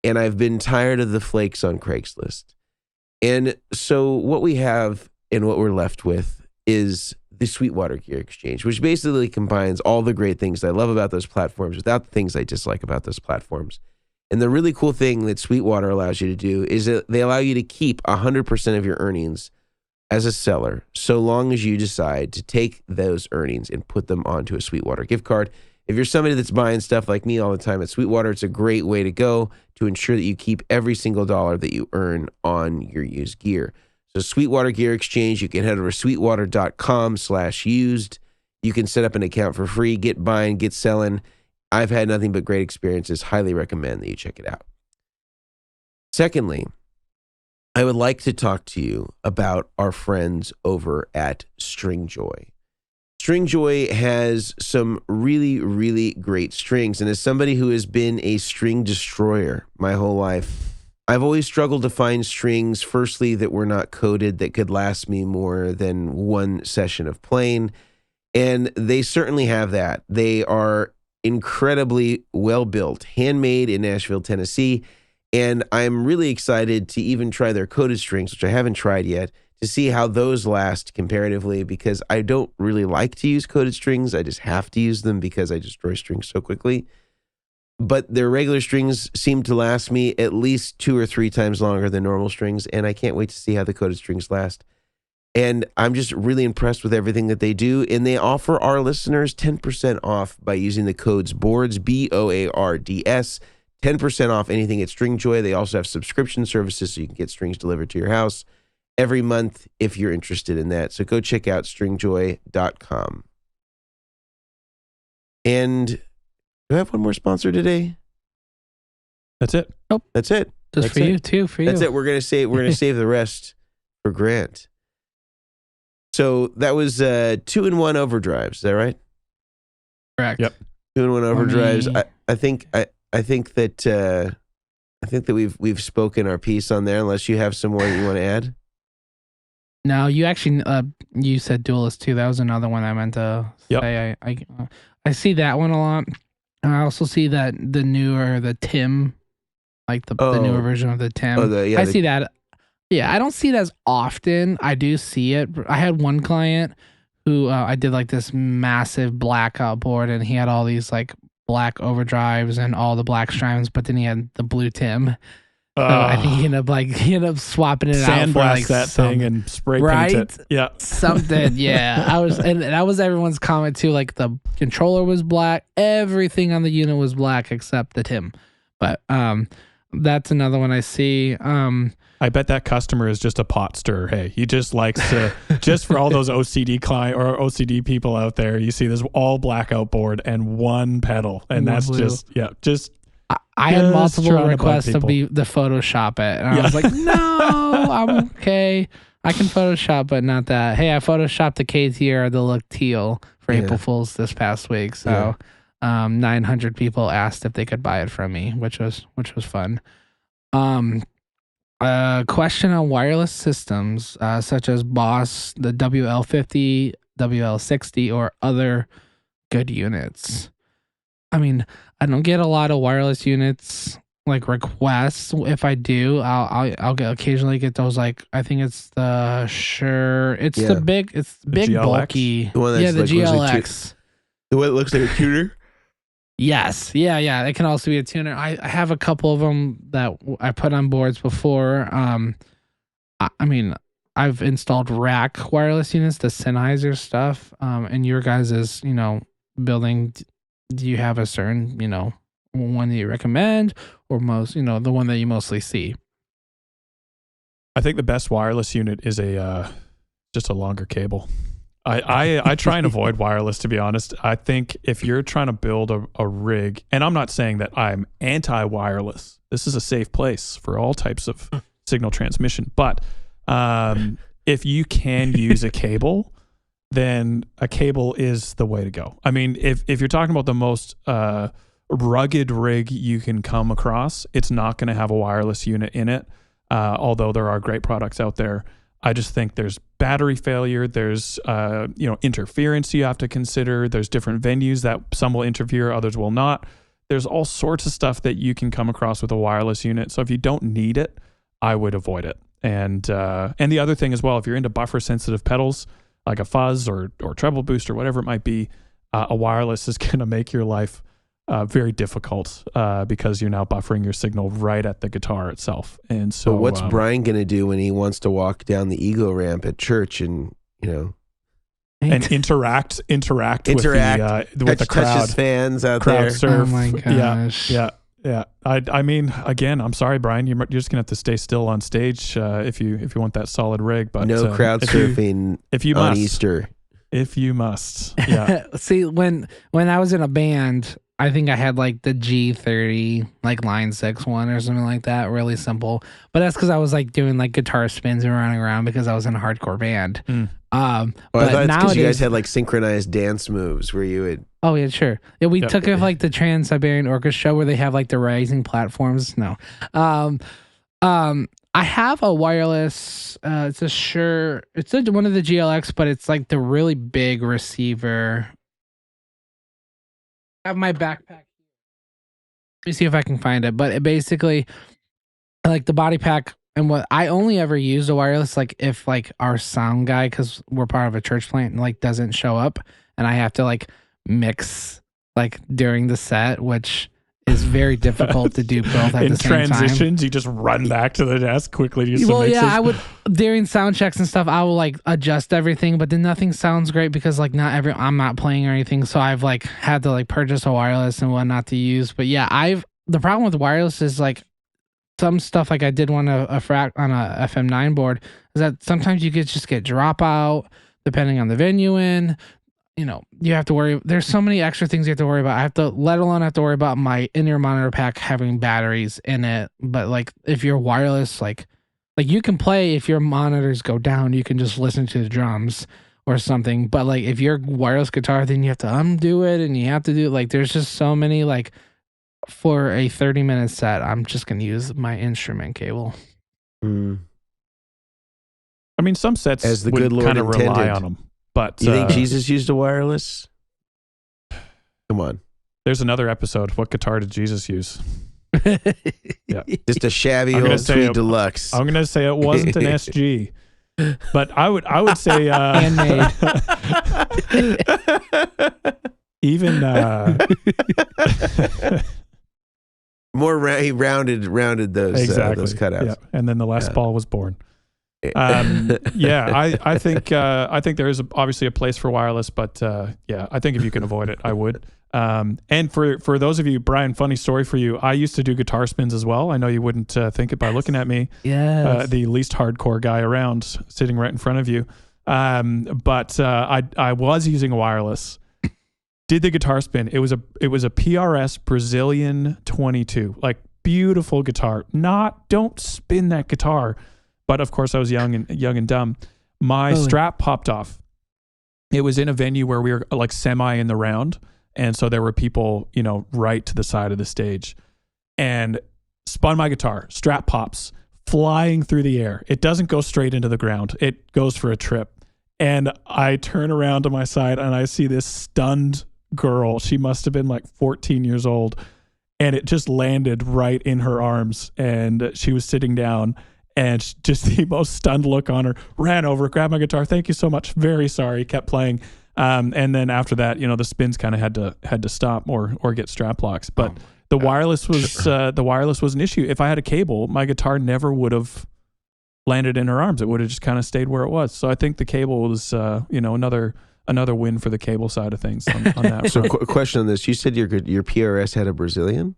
Speaker 1: and I've been tired of the flakes on Craigslist. And so what we have and what we're left with is the Sweetwater Gear Exchange, which basically combines all the great things I love about those platforms without the things I dislike about those platforms. And the really cool thing that Sweetwater allows you to do is that they allow you to keep 100% of your earnings as a seller, so long as you decide to take those earnings and put them onto a Sweetwater gift card. If you're somebody that's buying stuff like me all the time at Sweetwater, it's a great way to go to ensure that you keep every single dollar that you earn on your used gear. So Sweetwater Gear Exchange, you can head over to sweetwater.com/used. You can set up an account for free, get buying, get selling. I've had nothing but great experiences. Highly recommend that you check it out. Secondly, I would like to talk to you about our friends over at Stringjoy. Stringjoy has some really, really great strings. And as somebody who has been a string destroyer my whole life, I've always struggled to find strings, firstly, that were not coated, that could last me more than one session of playing. And they certainly have that. They are incredibly well built, handmade in Nashville, Tennessee. And I'm really excited to even try their coated strings, which I haven't tried yet, to see how those last comparatively, because I don't really like to use coated strings. I just have to use them because I destroy strings so quickly. But their regular strings seem to last me at least 2 or 3 times longer than normal strings, and I can't wait to see how the coated strings last. And I'm just really impressed with everything that they do, and they offer our listeners 10% off by using the codes BOARDS, BOARDS, 10% off anything at Stringjoy. They also have subscription services, so you can get strings delivered to your house every month if you're interested in that. So go check out stringjoy.com. And do I have one more sponsor today?
Speaker 2: That's it.
Speaker 3: Nope.
Speaker 1: That's it.
Speaker 3: Just for you, too. For you.
Speaker 1: That's it. We're gonna save the rest for Grant. So that was 2-in-1 overdrives. Is that right?
Speaker 3: Correct.
Speaker 2: Yep.
Speaker 1: 2-in-1 overdrives. I think that we've spoken our piece on there. Unless you have some more that you want to add.
Speaker 3: No, you actually you said Duelist too. That was another one I meant to say. I see that one a lot. And I also see that the Tim, like the newer version of the Tim. I see that Yeah, I don't see it as often. I do see it. I had one client who I did like this massive blackout board, and he had all these like black overdrives and all the black strimes, but then he had the blue Tim. So I think he ended up swapping it out for like
Speaker 2: that thing and spray paint it. Yeah,
Speaker 3: something. Yeah, and that was everyone's comment too. Like the controller was black, everything on the unit was black except the Tim. But that's another one I see.
Speaker 2: I bet that customer is just a pot stirrer. Hey, he just likes to, just for all those OCD client or OCD people out there, you see this all blackout board and one pedal, and that's blue. just.
Speaker 3: I had multiple requests to be the Photoshop it, and I was like, no, I'm okay. I can Photoshop, but not that. Hey, I Photoshopped the KTR to look teal for April Fools this past week, so 900 people asked if they could buy it from me, which was fun. Question on wireless systems such as Boss, the WL50, WL60, or other good units. I mean, I don't get a lot of wireless units like requests. If I do, I'll occasionally get those. Like I think it's the the big GLX? Bulky.
Speaker 1: The one that's
Speaker 3: the GLX.
Speaker 1: The one that looks like a tuner.
Speaker 3: Yes. Yeah. It can also be a tuner. I have a couple of them that I put on boards before. I mean, I've installed rack wireless units, the Sennheiser stuff. And your guys' building, do you have a certain, one that you recommend or most, the one that you mostly see?
Speaker 2: I think the best wireless unit is just a longer cable. I try and avoid wireless, to be honest. I think if you're trying to build a rig, and I'm not saying that I'm anti-wireless. This is a safe place for all types of signal transmission. But if you can use a cable, then a cable is the way to go. I mean, if you're talking about the most rugged rig you can come across, it's not going to have a wireless unit in it, although there are great products out there. I just think there's battery failure. There's, interference you have to consider. There's different venues that some will interfere, others will not. There's all sorts of stuff that you can come across with a wireless unit. So if you don't need it, I would avoid it. And the other thing as well, if you're into buffer sensitive pedals, like a fuzz or treble boost or whatever it might be, a wireless is going to make your life very difficult because you're now buffering your signal right at the guitar itself. And so,
Speaker 1: but what's Brian going to do when he wants to walk down the ego ramp at church and
Speaker 2: and interact with the crowd,
Speaker 1: touch his fans out
Speaker 2: crowd
Speaker 1: there?
Speaker 2: Surf.
Speaker 3: Oh my gosh!
Speaker 2: Yeah. I mean, again, I'm sorry, Brian. You're just gonna have to stay still on stage if you want that solid rig. But
Speaker 1: no crowd surfing
Speaker 2: if you
Speaker 1: on
Speaker 2: must.
Speaker 1: Easter.
Speaker 2: If you must, yeah.
Speaker 3: See, when I was in a band, I think I had like the G30, like line 6 one or something like that. Really simple. But that's because I was like doing like guitar spins and running around because I was in a hardcore band.
Speaker 1: I thought it's because you guys had like synchronized dance moves where you would.
Speaker 3: Oh yeah, sure. Yeah, we took it like the Trans-Siberian Orchestra where they have like the rising platforms. No. I have a wireless, it's one of the GLX, but it's like the really big receiver. I have my backpack. Let me see if I can find it. But it basically, like the body pack, and what I only ever use a wireless, like if like our sound guy, because we're part of a church plant, like doesn't show up, and I have to like mix like during the set, which is very difficult to do both at the same time.
Speaker 2: In transitions, you just run back to the desk quickly to do some mixes.
Speaker 3: I would during sound checks and stuff. I will like adjust everything, but then nothing sounds great because like I'm not playing or anything. So I've like had to like purchase a wireless and whatnot to use. But yeah, the problem with wireless is like some stuff like I did one on a FM9 board is that sometimes you could just get dropout depending on the venue in. You have to worry. There's so many extra things you have to worry about. Let alone have to worry about my in-ear monitor pack having batteries in it. But like, if you're wireless, like you can play if your monitors go down, you can just listen to the drums or something. But like, if you're wireless guitar, then you have to undo it and you have to do like. There's just so many like. For a 30-minute set, I'm just gonna use my instrument cable.
Speaker 2: I mean, some sets
Speaker 1: as the good Lord
Speaker 2: kind of
Speaker 1: intended.
Speaker 2: Rely on them. But
Speaker 1: you think Jesus used a wireless? Come on.
Speaker 2: There's another episode. What guitar did Jesus use? Yeah.
Speaker 1: Just a shabby old Tweed Deluxe.
Speaker 2: I'm gonna say it wasn't an SG, but I would say
Speaker 3: handmade.
Speaker 2: Even
Speaker 1: more rounded those
Speaker 2: exactly.
Speaker 1: Those cutouts.
Speaker 2: Yeah. And then the Les Paul was born. I think there is obviously a place for wireless, but I think if you can avoid it, I would. And for those of you, Brian, funny story for you. I used to do guitar spins as well. I know you wouldn't think it by looking at me.
Speaker 3: Yes.
Speaker 2: The least hardcore guy around, sitting right in front of you. But I was using a wireless. Did the guitar spin. It was a PRS Brazilian 22. Like, beautiful guitar. Don't spin that guitar. But of course I was young and dumb. My strap popped off. It was in a venue where we were like semi in the round. And so there were people, right to the side of the stage, and spun my guitar. Strap pops, flying through the air. It doesn't go straight into the ground. It goes for a trip. And I turn around to my side and I see this stunned girl. She must have been like 14 years old. And it just landed right in her arms. And she was sitting down, and just the most stunned look on her. Ran over, grabbed my guitar. Thank you so much. Very sorry. Kept playing. And then after that, the spins kind of had to stop or get strap locks. But the wireless was an issue. If I had a cable, my guitar never would have landed in her arms. It would have just kind of stayed where it was. So I think the cable was another win for the cable side of things on that.
Speaker 1: So question on this: you said your PRS had a Brazilian?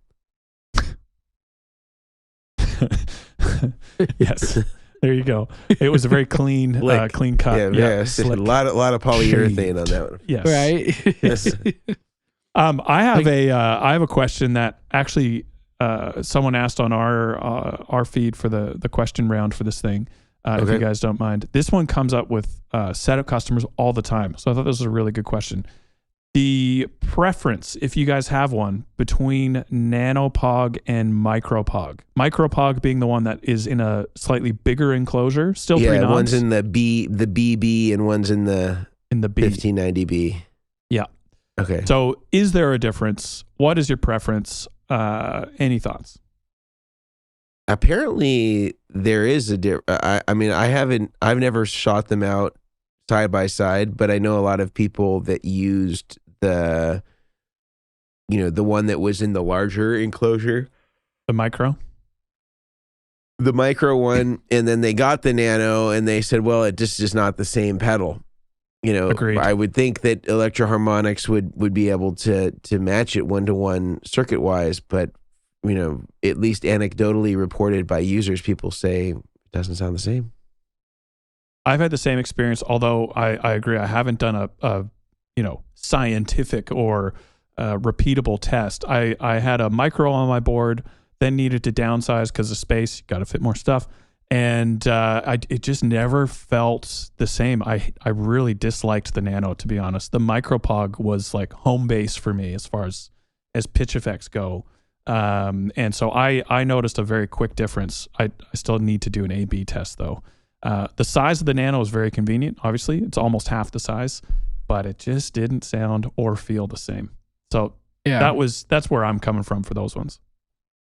Speaker 2: Yes. There you go. It was a very clean clean cut.
Speaker 1: Yeah. A lot of polyurethane on that one.
Speaker 2: Yes.
Speaker 3: Right.
Speaker 2: Yes. I have a question that actually someone asked on our feed for the question round for this thing. If you guys don't mind. This one comes up with setup customers all the time. So I thought this was a really good question. The preference, if you guys have one, between Nano Pog and Micro Pog. Micro Pog being the one that is in a slightly bigger enclosure, still 3 knobs.
Speaker 1: One's in the BB, and one's in the
Speaker 2: B.
Speaker 1: 1590B.
Speaker 2: Yeah.
Speaker 1: Okay.
Speaker 2: So is there a difference? What is your preference? Any thoughts?
Speaker 1: Apparently there is a difference. I've never shot them out side by side, but I know a lot of people that used the one that was in the larger enclosure,
Speaker 2: the micro
Speaker 1: one, and then they got the Nano and they said, well, it just is not the same pedal.
Speaker 2: Agreed.
Speaker 1: I would think that Electro-Harmonix would be able to match it 1-to-1 circuit wise, but at least anecdotally reported by users, people say it doesn't sound the same.
Speaker 2: I've had the same experience, although I agree. I haven't done a scientific or repeatable test. I had a micro on my board, then needed to downsize because of space. Got to fit more stuff. And it just never felt the same. I really disliked the Nano, to be honest. The Micro Pog was like home base for me as far as pitch effects go. And so I noticed a very quick difference. I still need to do an A/B test though. The size of the Nano is very convenient. Obviously, it's almost half the size, but it just didn't sound or feel the same. So
Speaker 3: yeah,
Speaker 2: that's where I'm coming from for those ones.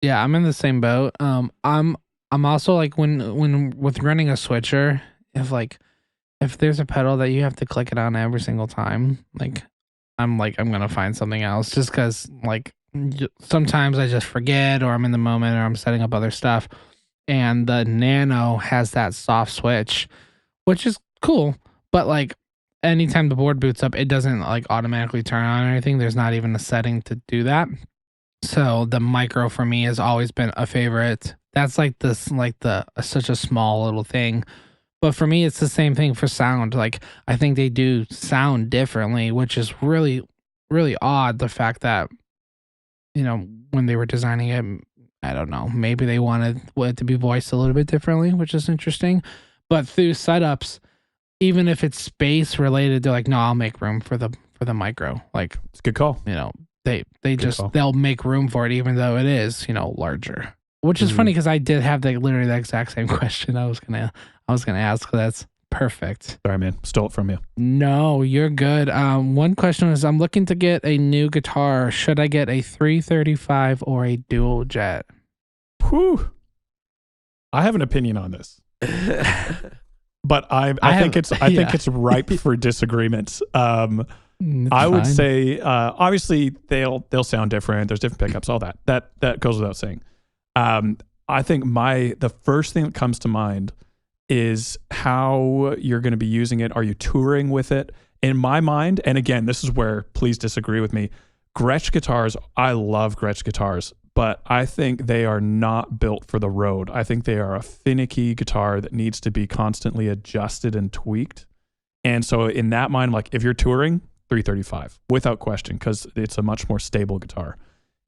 Speaker 3: Yeah, I'm in the same boat. I'm also like when with running a switcher, if there's a pedal that you have to click it on every single time, I'm gonna find something else just because sometimes I just forget, or I'm in the moment, or I'm setting up other stuff. And the Nano has that soft switch, which is cool. But anytime the board boots up, it doesn't automatically turn on or anything. There's not even a setting to do that. So the micro for me has always been a favorite. That's such a small little thing. But for me, it's the same thing for sound. I think they do sound differently, which is really, really odd. The fact that, when they were designing it, I don't know, maybe they wanted it to be voiced a little bit differently, which is interesting. But through setups, even if it's space related, they're like, no, I'll make room for the micro.
Speaker 2: It's a good call.
Speaker 3: They'll make room for it, even though it is, Which is funny because I did have literally the exact same question I was gonna ask. That's perfect.
Speaker 2: Sorry, man. Stole it from you.
Speaker 3: No, you're good. One question is, I'm looking to get a new guitar. Should I get a 335 or a dual jet?
Speaker 2: Whew. I have an opinion on this. But I think it's ripe for disagreements. I would say obviously they'll sound different. There's different pickups, all that. That goes without saying. I think the first thing that comes to mind is how you're going to be using it. Are you touring with it? In my mind, and again, this is where please disagree with me. Gretsch guitars, I love Gretsch guitars, but I think they are not built for the road. I think they are a finicky guitar that needs to be constantly adjusted and tweaked. And so in that mind, like if you're touring, 335 without question, because it's a much more stable guitar.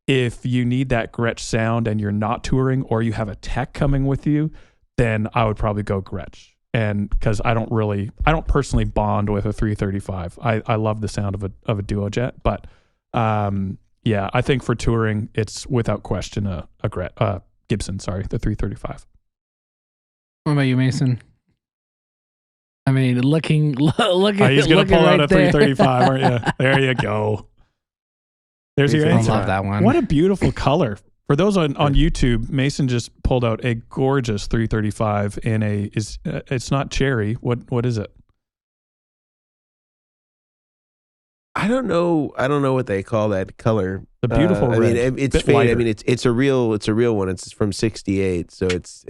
Speaker 2: If you need that Gretsch sound and you're not touring or you have a tech coming with you, then I would probably go Gretsch. And because I don't personally bond with a 335. I love the sound of a duo jet, but yeah, I think for touring, it's without question a Gibson, the 335.
Speaker 3: What about you, Mason? I mean, looking.
Speaker 2: He's going to pull out a 335, aren't you? There you go. There's your answer.
Speaker 3: I love that one.
Speaker 2: What a beautiful color. For those on YouTube, Mason just pulled out a gorgeous 335 in it's not cherry. What is it?
Speaker 1: I don't know what they call that color.
Speaker 2: The beautiful red.
Speaker 1: I mean, it's faded. I mean, it's a real one. It's from '68, so it's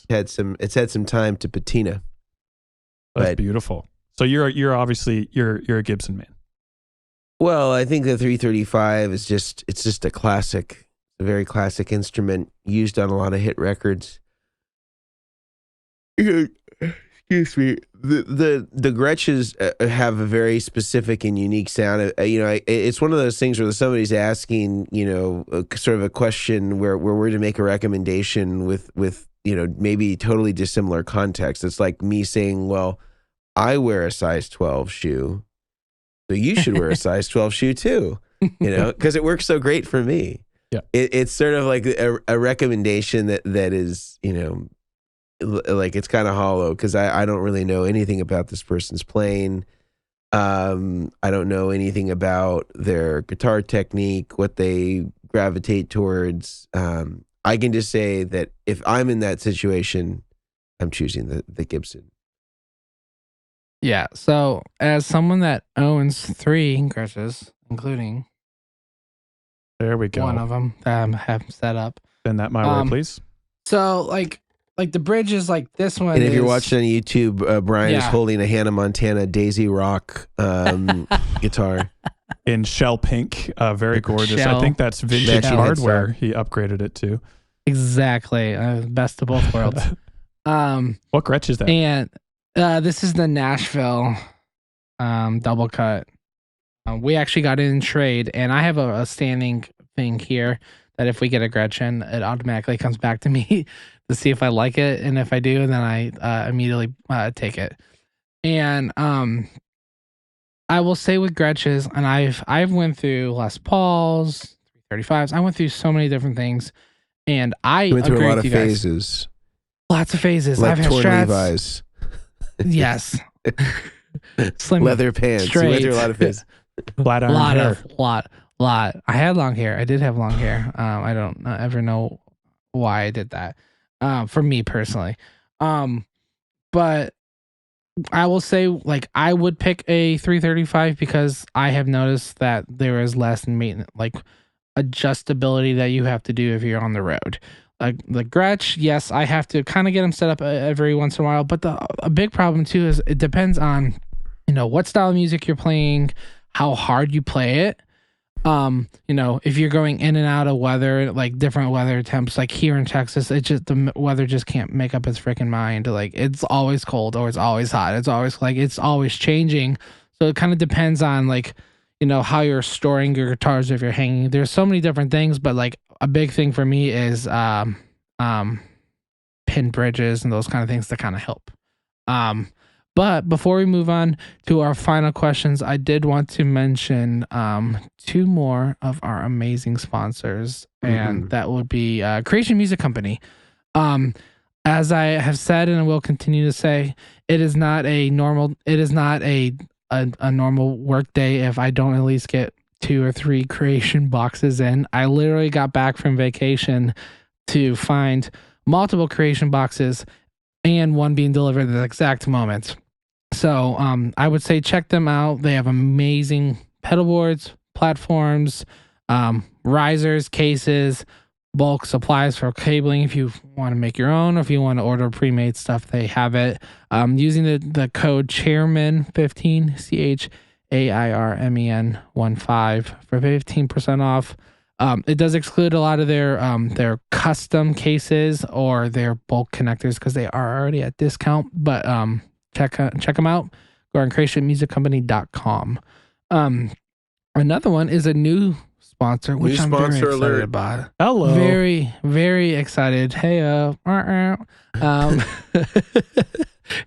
Speaker 1: had some time to patina.
Speaker 2: That's beautiful. So you're obviously you're a Gibson man.
Speaker 1: Well, I think the 335 is just a classic, a very classic instrument used on a lot of hit records. Excuse me. The Gretsches have a very specific and unique sound. It's one of those things where somebody's asking, sort of a question where we're to make a recommendation with maybe totally dissimilar context. It's like me saying, well, I wear a size 12 shoe, so you should wear a size 12 shoe too, because it works so great for me.
Speaker 2: Yeah.
Speaker 1: It's sort of like a recommendation that is, like it's kind of hollow because I don't really know anything about this person's playing. I don't know anything about their guitar technique, what they gravitate towards. I can just say that if I'm in that situation, I'm choosing the Gibson.
Speaker 3: Yeah. So as someone that owns 3 Gretsches, including
Speaker 2: there we go,
Speaker 3: one of them that I have set up.
Speaker 2: Send that my way, please.
Speaker 3: So like the bridge is like this one.
Speaker 1: And if you're watching on YouTube, Brian is holding a Hannah Montana Daisy Rock guitar
Speaker 2: in shell pink, very gorgeous. I think that's vintage hardware. He upgraded it to.
Speaker 3: Exactly, best of both worlds.
Speaker 2: What Gretsch is that?
Speaker 3: And this is the Nashville double cut. We actually got it in trade, and I have a standing thing here that if we get a Gretchen, it automatically comes back to me to see if I like it, and if I do, then I immediately take it. And I will say with Gretsches, and I've went through Les Pauls, 335s. I went through so many different things, and I
Speaker 1: went through
Speaker 3: agree
Speaker 1: a lot
Speaker 3: with
Speaker 1: of
Speaker 3: you guys.
Speaker 1: phases.
Speaker 3: Lots of phases.
Speaker 1: Like
Speaker 3: I've had
Speaker 1: torn
Speaker 3: Strats.
Speaker 1: Levi's.
Speaker 3: Yes. Slim,
Speaker 1: leather pants.
Speaker 3: straight.
Speaker 1: You went through a lot of phases.
Speaker 2: Flat iron hair.
Speaker 3: Lot. I had long hair. I did have long hair. I don't ever know why I did that. For me personally. But I will say, like, I would pick a 335 because I have noticed that there is less maintenance, like adjustability that you have to do if you're on the road. Like the Gretsch, yes, I have to kind of get them set up every once in a while. But a big problem too is it depends on, what style of music you're playing, how hard you play it. If you're going in and out of weather, like different weather temps, like here in Texas, the weather just can't make up its freaking mind. Like it's always cold or it's always hot. It's always changing. So it kind of depends on how you're storing your guitars if you're hanging. There's so many different things, but like a big thing for me is pin bridges and those kind of things that kind of help. But before we move on to our final questions, I did want to mention 2 more of our amazing sponsors, and that would be Creation Music Company. as I have said and will continue to say, it is not a normal work day if I don't at least get 2 or 3 creation boxes in. I literally got back from vacation to find multiple creation boxes and one being delivered at the exact moment. So I would say check them out. They have amazing pedal boards, platforms, risers, cases, bulk supplies for cabling if you want to make your own, or if you want to order pre-made stuff, they have it. Using the code Chairmen 15 CHAIRMEN 15 for 15% off. It does exclude a lot of their custom cases or their bulk connectors because they are already at discount. But check them out. Go on creationmusiccompany.com. Another one is a new sponsor, which I'm very excited about.
Speaker 2: Hello.
Speaker 3: Very, very excited. Hey,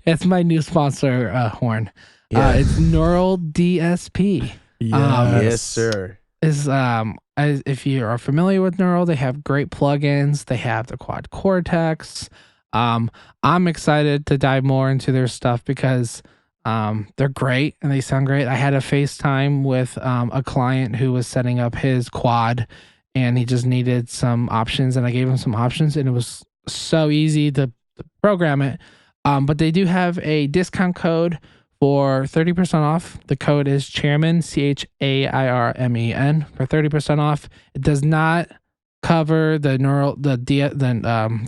Speaker 3: it's my new sponsor, Horn.
Speaker 1: Yeah.
Speaker 3: It's Neural DSP.
Speaker 1: Yes, sir.
Speaker 3: If you are familiar with Neural, they have great plugins. They have the Quad Cortex. I'm excited to dive more into their stuff because they're great and they sound great. I had a FaceTime with a client who was setting up his quad and he just needed some options, and I gave him some options, and it was so easy to program it. But they do have a discount code for 30% off. The code is Chairmen, CHAIRMEN, for 30% off. It does not cover the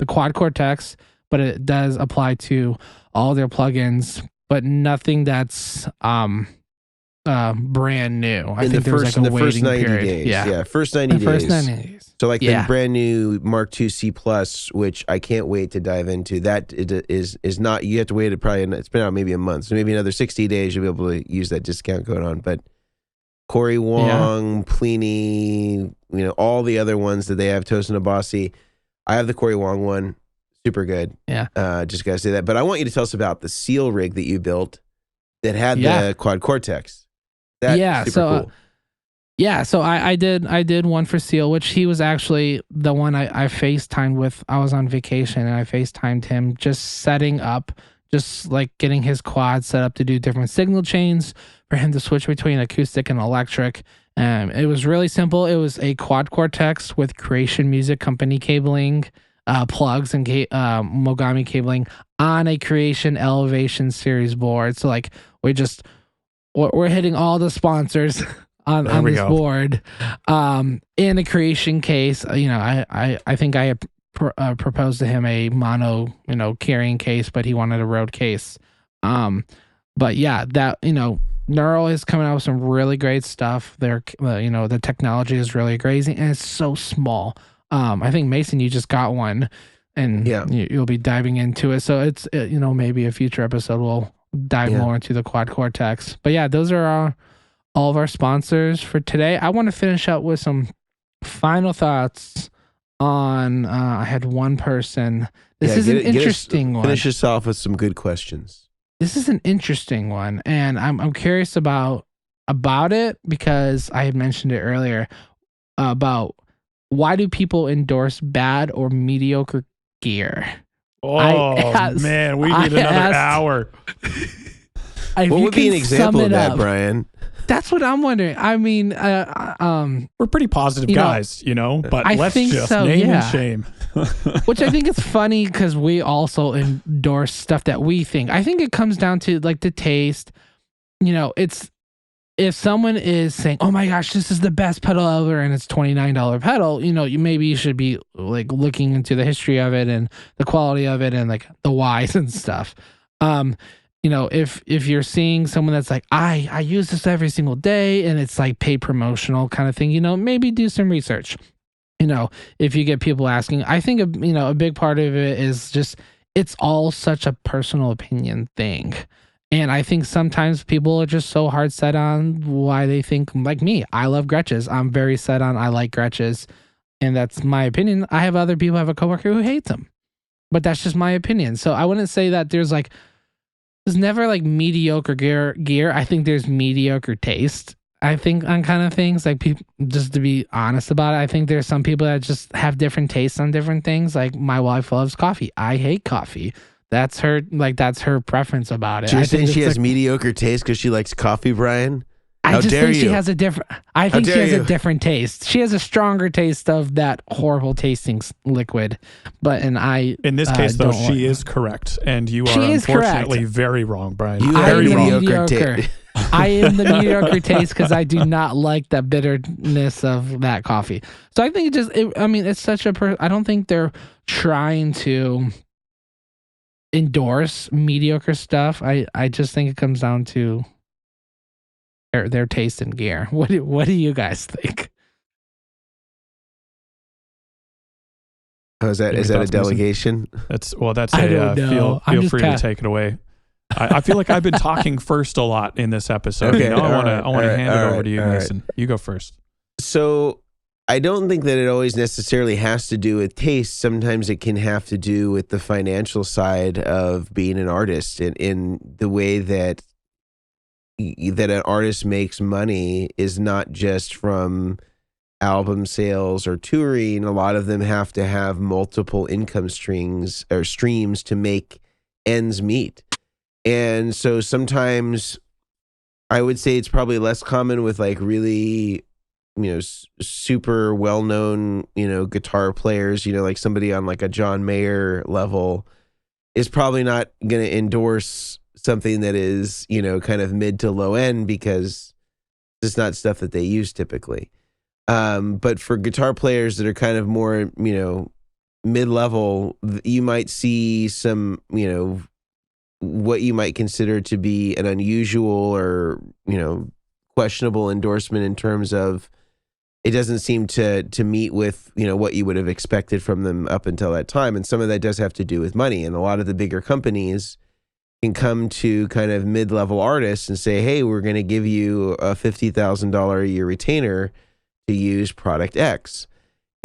Speaker 3: Quad Cortex, but it does apply to all their plugins, but nothing that's brand new. I think there's like a waiting period.
Speaker 1: Days. Yeah, first 90 days.
Speaker 3: First 90 days.
Speaker 1: So like the brand new Mark II C+, which I can't wait to dive into. That is not, you have to wait it's been out maybe a month. So maybe another 60 days you'll be able to use that discount code on. But Corey Wong, Pliny, all the other ones that they have, Tosin Abasi. I have the Corey Wong one. Super good.
Speaker 3: Yeah.
Speaker 1: Just gotta say that. But I want you to tell us about the Seal rig that you built that had the Quad Cortex. That's super cool.
Speaker 3: So I did one for Seal, which he was actually the one I FaceTimed with. I was on vacation and I FaceTimed him just setting up, just like getting his quad set up to do different signal chains for him to switch between acoustic and electric. It was really simple. It was a Quad Cortex with Creation Music Company cabling, plugs and Mogami cabling on a Creation Elevation series board. So like we're hitting all the sponsors on this board. In a Creation case, I think I proposed to him a mono, carrying case, but he wanted a Rode case. But yeah, that, Neural is coming out with some really great stuff. The technology is really crazy and it's so small. I think Mason, you just got one and you'll be diving into it. So it's, maybe a future episode we'll dive more into the Quad Cortex. But yeah, those are all of our sponsors for today. I want to finish up with some final thoughts on, I had one person. This is an interesting one.
Speaker 1: Finish us off with some good questions.
Speaker 3: This is an interesting one. And I'm curious about it because I had mentioned it earlier about why do people endorse bad or mediocre gear?
Speaker 2: Man, we need another hour.
Speaker 1: What would be an example of that, Brian?
Speaker 3: That's what I'm wondering. I mean,
Speaker 2: we're pretty positive guys, but let's just name and shame.
Speaker 3: Which I think is funny because we also endorse stuff that we think. I think it comes down to like the taste. It's if someone is saying, "Oh my gosh, this is the best pedal ever," and it's $29 pedal, you should be like looking into the history of it and the quality of it and like the whys and stuff. If you're seeing someone that's like, I use this every single day and it's like paid promotional kind of thing, maybe do some research. If you get people asking, I think, a big part of it is just, it's all such a personal opinion thing. And I think sometimes people are just so hard set on why they think, like me, I love Gretches. I'm very set on, I like Gretches. And that's my opinion. I have other people, I have a coworker who hates them, but that's just my opinion. So I wouldn't say that there's never like mediocre gear. I think there's mediocre taste. I think on kind of things like people, just to be honest about it, I think there's some people that just have different tastes on different things. Like my wife loves coffee. I hate coffee. That's her preference about it.
Speaker 1: So you're saying she has mediocre taste because she likes coffee, Brian?
Speaker 3: I just think she has a different. I think she has a different taste. She has a stronger taste of that horrible tasting liquid.
Speaker 2: In this case, though, she is correct, and you are unfortunately very wrong, Brian.
Speaker 1: You
Speaker 2: are
Speaker 1: very mediocre.
Speaker 3: I am the mediocre taste because I do not like the bitterness of that coffee. So I think it's such a. I don't think they're trying to endorse mediocre stuff. I just think it comes down to their taste in gear. What do you guys think?
Speaker 1: Oh, is that a delegation?
Speaker 2: That's feel free to take it away. I feel like I've been talking first a lot in this episode.
Speaker 1: Okay,
Speaker 2: I want to hand it over to you, Mason. Right. You go first.
Speaker 1: So I don't think that it always necessarily has to do with taste. Sometimes it can have to do with the financial side of being an artist, and in the way that an artist makes money is not just from album sales or touring. A lot of them have to have multiple income streams to make ends meet. And so sometimes I would say it's probably less common with like really, super well-known, guitar players, like somebody on like a John Mayer level is probably not going to endorse something that is, kind of mid to low end because it's not stuff that they use typically. But for guitar players that are kind of more, mid-level, you might see some, what you might consider to be an unusual or, questionable endorsement in terms of it doesn't seem to meet with, what you would have expected from them up until that time. And some of that does have to do with money. And a lot of the bigger companies can come to kind of mid-level artists and say, hey, we're going to give you a $50,000 a year retainer to use product X.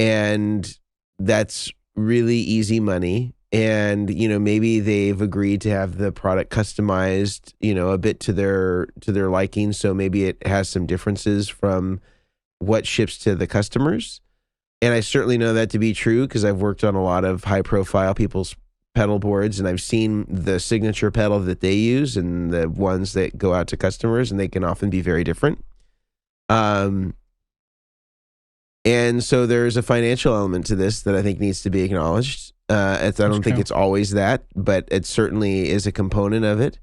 Speaker 1: And that's really easy money. And, maybe they've agreed to have the product customized, a bit to their liking. So maybe it has some differences from what ships to the customers. And I certainly know that to be true because I've worked on a lot of high profile people's pedal boards, and I've seen the signature pedal that they use and the ones that go out to customers, and they can often be very different. And so there's a financial element to this that I think needs to be acknowledged. I don't think it's always that, but it certainly is a component of it.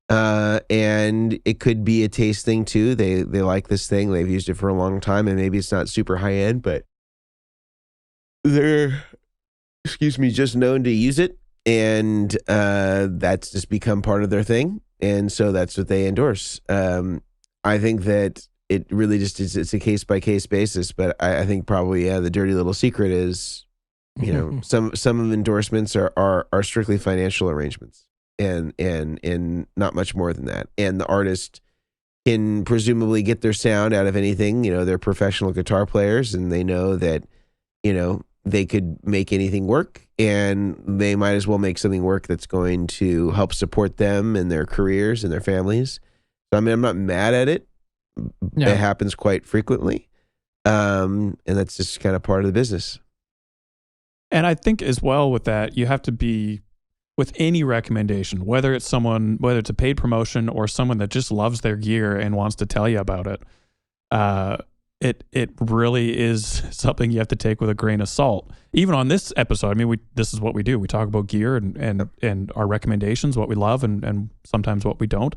Speaker 1: And it could be a taste thing too. They like this thing. They've used it for a long time, and maybe it's not super high end, but they're, just known to use it. And that's just become part of their thing. And so that's what they endorse. I think that it really just is, it's a case by case basis, but I think probably, the dirty little secret is, some of endorsements are strictly financial arrangements and not much more than that. And the artist can presumably get their sound out of anything. They're professional guitar players, and they know that, they could make anything work, and they might as well make something work that's going to help support them and their careers and their families. So, I'm not mad at it. Yeah. It happens quite frequently. And that's just kind of part of the business.
Speaker 2: And I think as well with that, you have to be, with any recommendation, whether it's a paid promotion or someone that just loves their gear and wants to tell you about it, it really is something you have to take with a grain of salt. Even on this episode, this is what we do. We talk about gear and our recommendations, what we love and sometimes what we don't.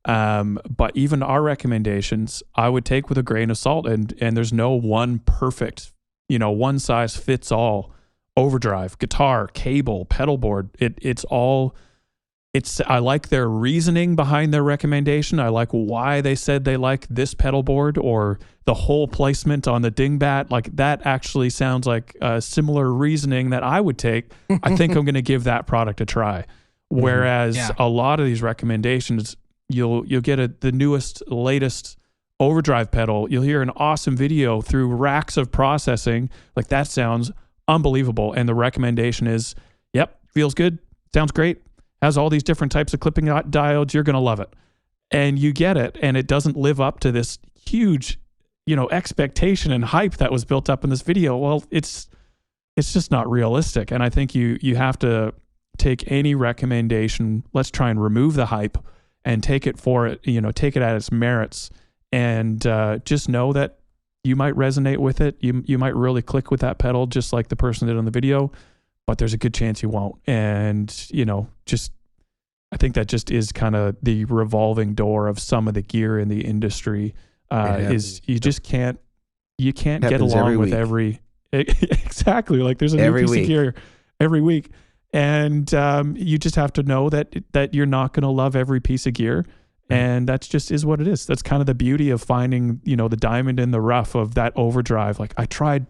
Speaker 2: But even our recommendations, I would take with a grain of salt, and there's no one perfect, one size fits all overdrive, guitar, cable, pedalboard. I like their reasoning behind their recommendation. I like why they said they like this pedalboard or the whole placement on the dingbat. Like that actually sounds like a similar reasoning that I would take. I think I'm going to give that product a try. Whereas a lot of these recommendations, you'll get the newest, latest overdrive pedal. You'll hear an awesome video through racks of processing. Like that sounds unbelievable. And the recommendation is, yep, feels good, sounds great, has all these different types of clipping diodes, you're going to love it. And you get it, and it doesn't live up to this huge, expectation and hype that was built up in this video. Well, it's just not realistic. And I think you have to take any recommendation. Let's try and remove the hype and take it for it, take it at its merits, and just know that you might resonate with it. You might really click with that pedal just like the person did on the video, but there's a good chance you won't. And, I think that just is kind of the revolving door of some of the gear in the industry, is you just can't get along with every, exactly. Like there's a new piece of gear every week. And you just have to know that you're not going to love every piece of gear. And that's just is what it is. That's kind of the beauty of finding, the diamond in the rough of that overdrive. Like I tried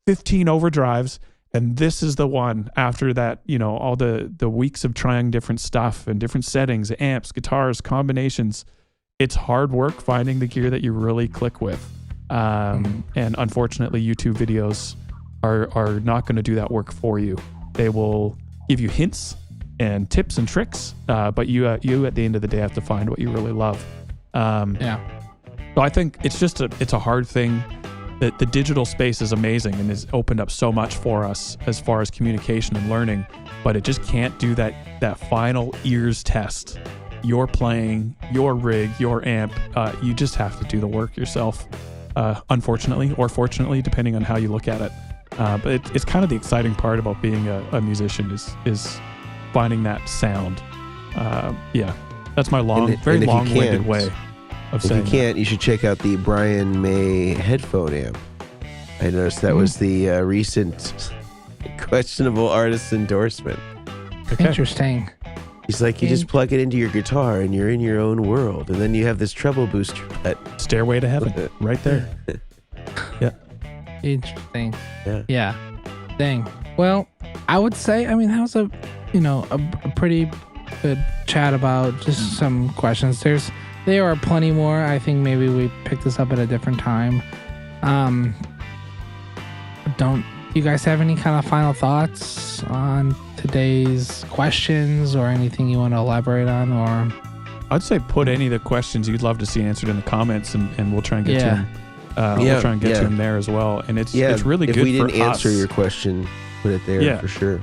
Speaker 2: 15 overdrives and this is the one after that, all the weeks of trying different stuff and different settings, amps, guitars, combinations. It's hard work finding the gear that you really click with. And unfortunately, YouTube videos are not going to do that work for you. They will give you hints and tips and tricks, but you at the end of the day have to find what you really love. So I think it's a hard thing. The digital space is amazing and has opened up so much for us as far as communication and learning, but it just can't do that final ears test. You're playing, your rig, your amp. You just have to do the work yourself, unfortunately or fortunately, depending on how you look at it. But it's kind of the exciting part about being a musician is finding that sound. That's my very long-winded way of saying.
Speaker 1: If you can't, you should check out the Brian May headphone amp. I noticed that was the recent questionable artist endorsement.
Speaker 3: Okay. Interesting.
Speaker 1: He's like, you just plug it into your guitar and you're in your own world, and then you have this treble booster.
Speaker 2: Stairway to Heaven, right there. Yeah.
Speaker 3: Interesting. Yeah. Dang. Well, I would say, that was a pretty good chat about just some questions. There are plenty more. I think maybe we pick this up at a different time. Don't you guys have any kind of final thoughts on today's questions or anything you want to elaborate on? Or
Speaker 2: I'd say put any of the questions you'd love to see answered in the comments, and we'll try and get to them. We'll try and get to them there as well. And it's really good for us. If we didn't
Speaker 1: answer your question, put it there for sure.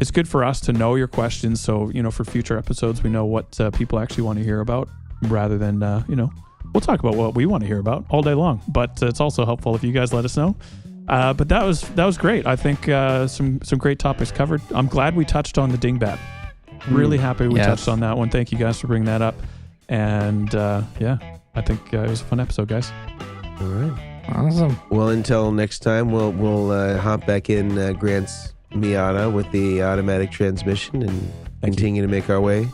Speaker 2: It's good for us to know your questions, so for future episodes we know what people actually want to hear about, rather than we'll talk about what we want to hear about all day long. But it's also helpful if you guys let us know. But that was great. I think some great topics covered. I'm glad we touched on the dingbat. Really happy we touched on that one. Thank you guys for bringing that up. And I think it was a fun episode, guys.
Speaker 1: All right.
Speaker 3: Awesome.
Speaker 1: Well, until next time, we'll hop back in Grant's Miata with the automatic transmission and continue to make our way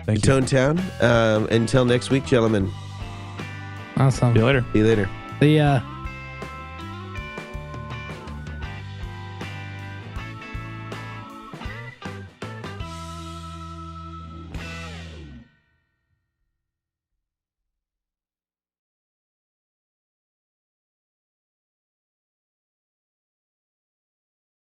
Speaker 1: to Tone Town. Until next week, gentlemen.
Speaker 3: Awesome.
Speaker 2: See you later.
Speaker 1: See you later.
Speaker 3: See ya.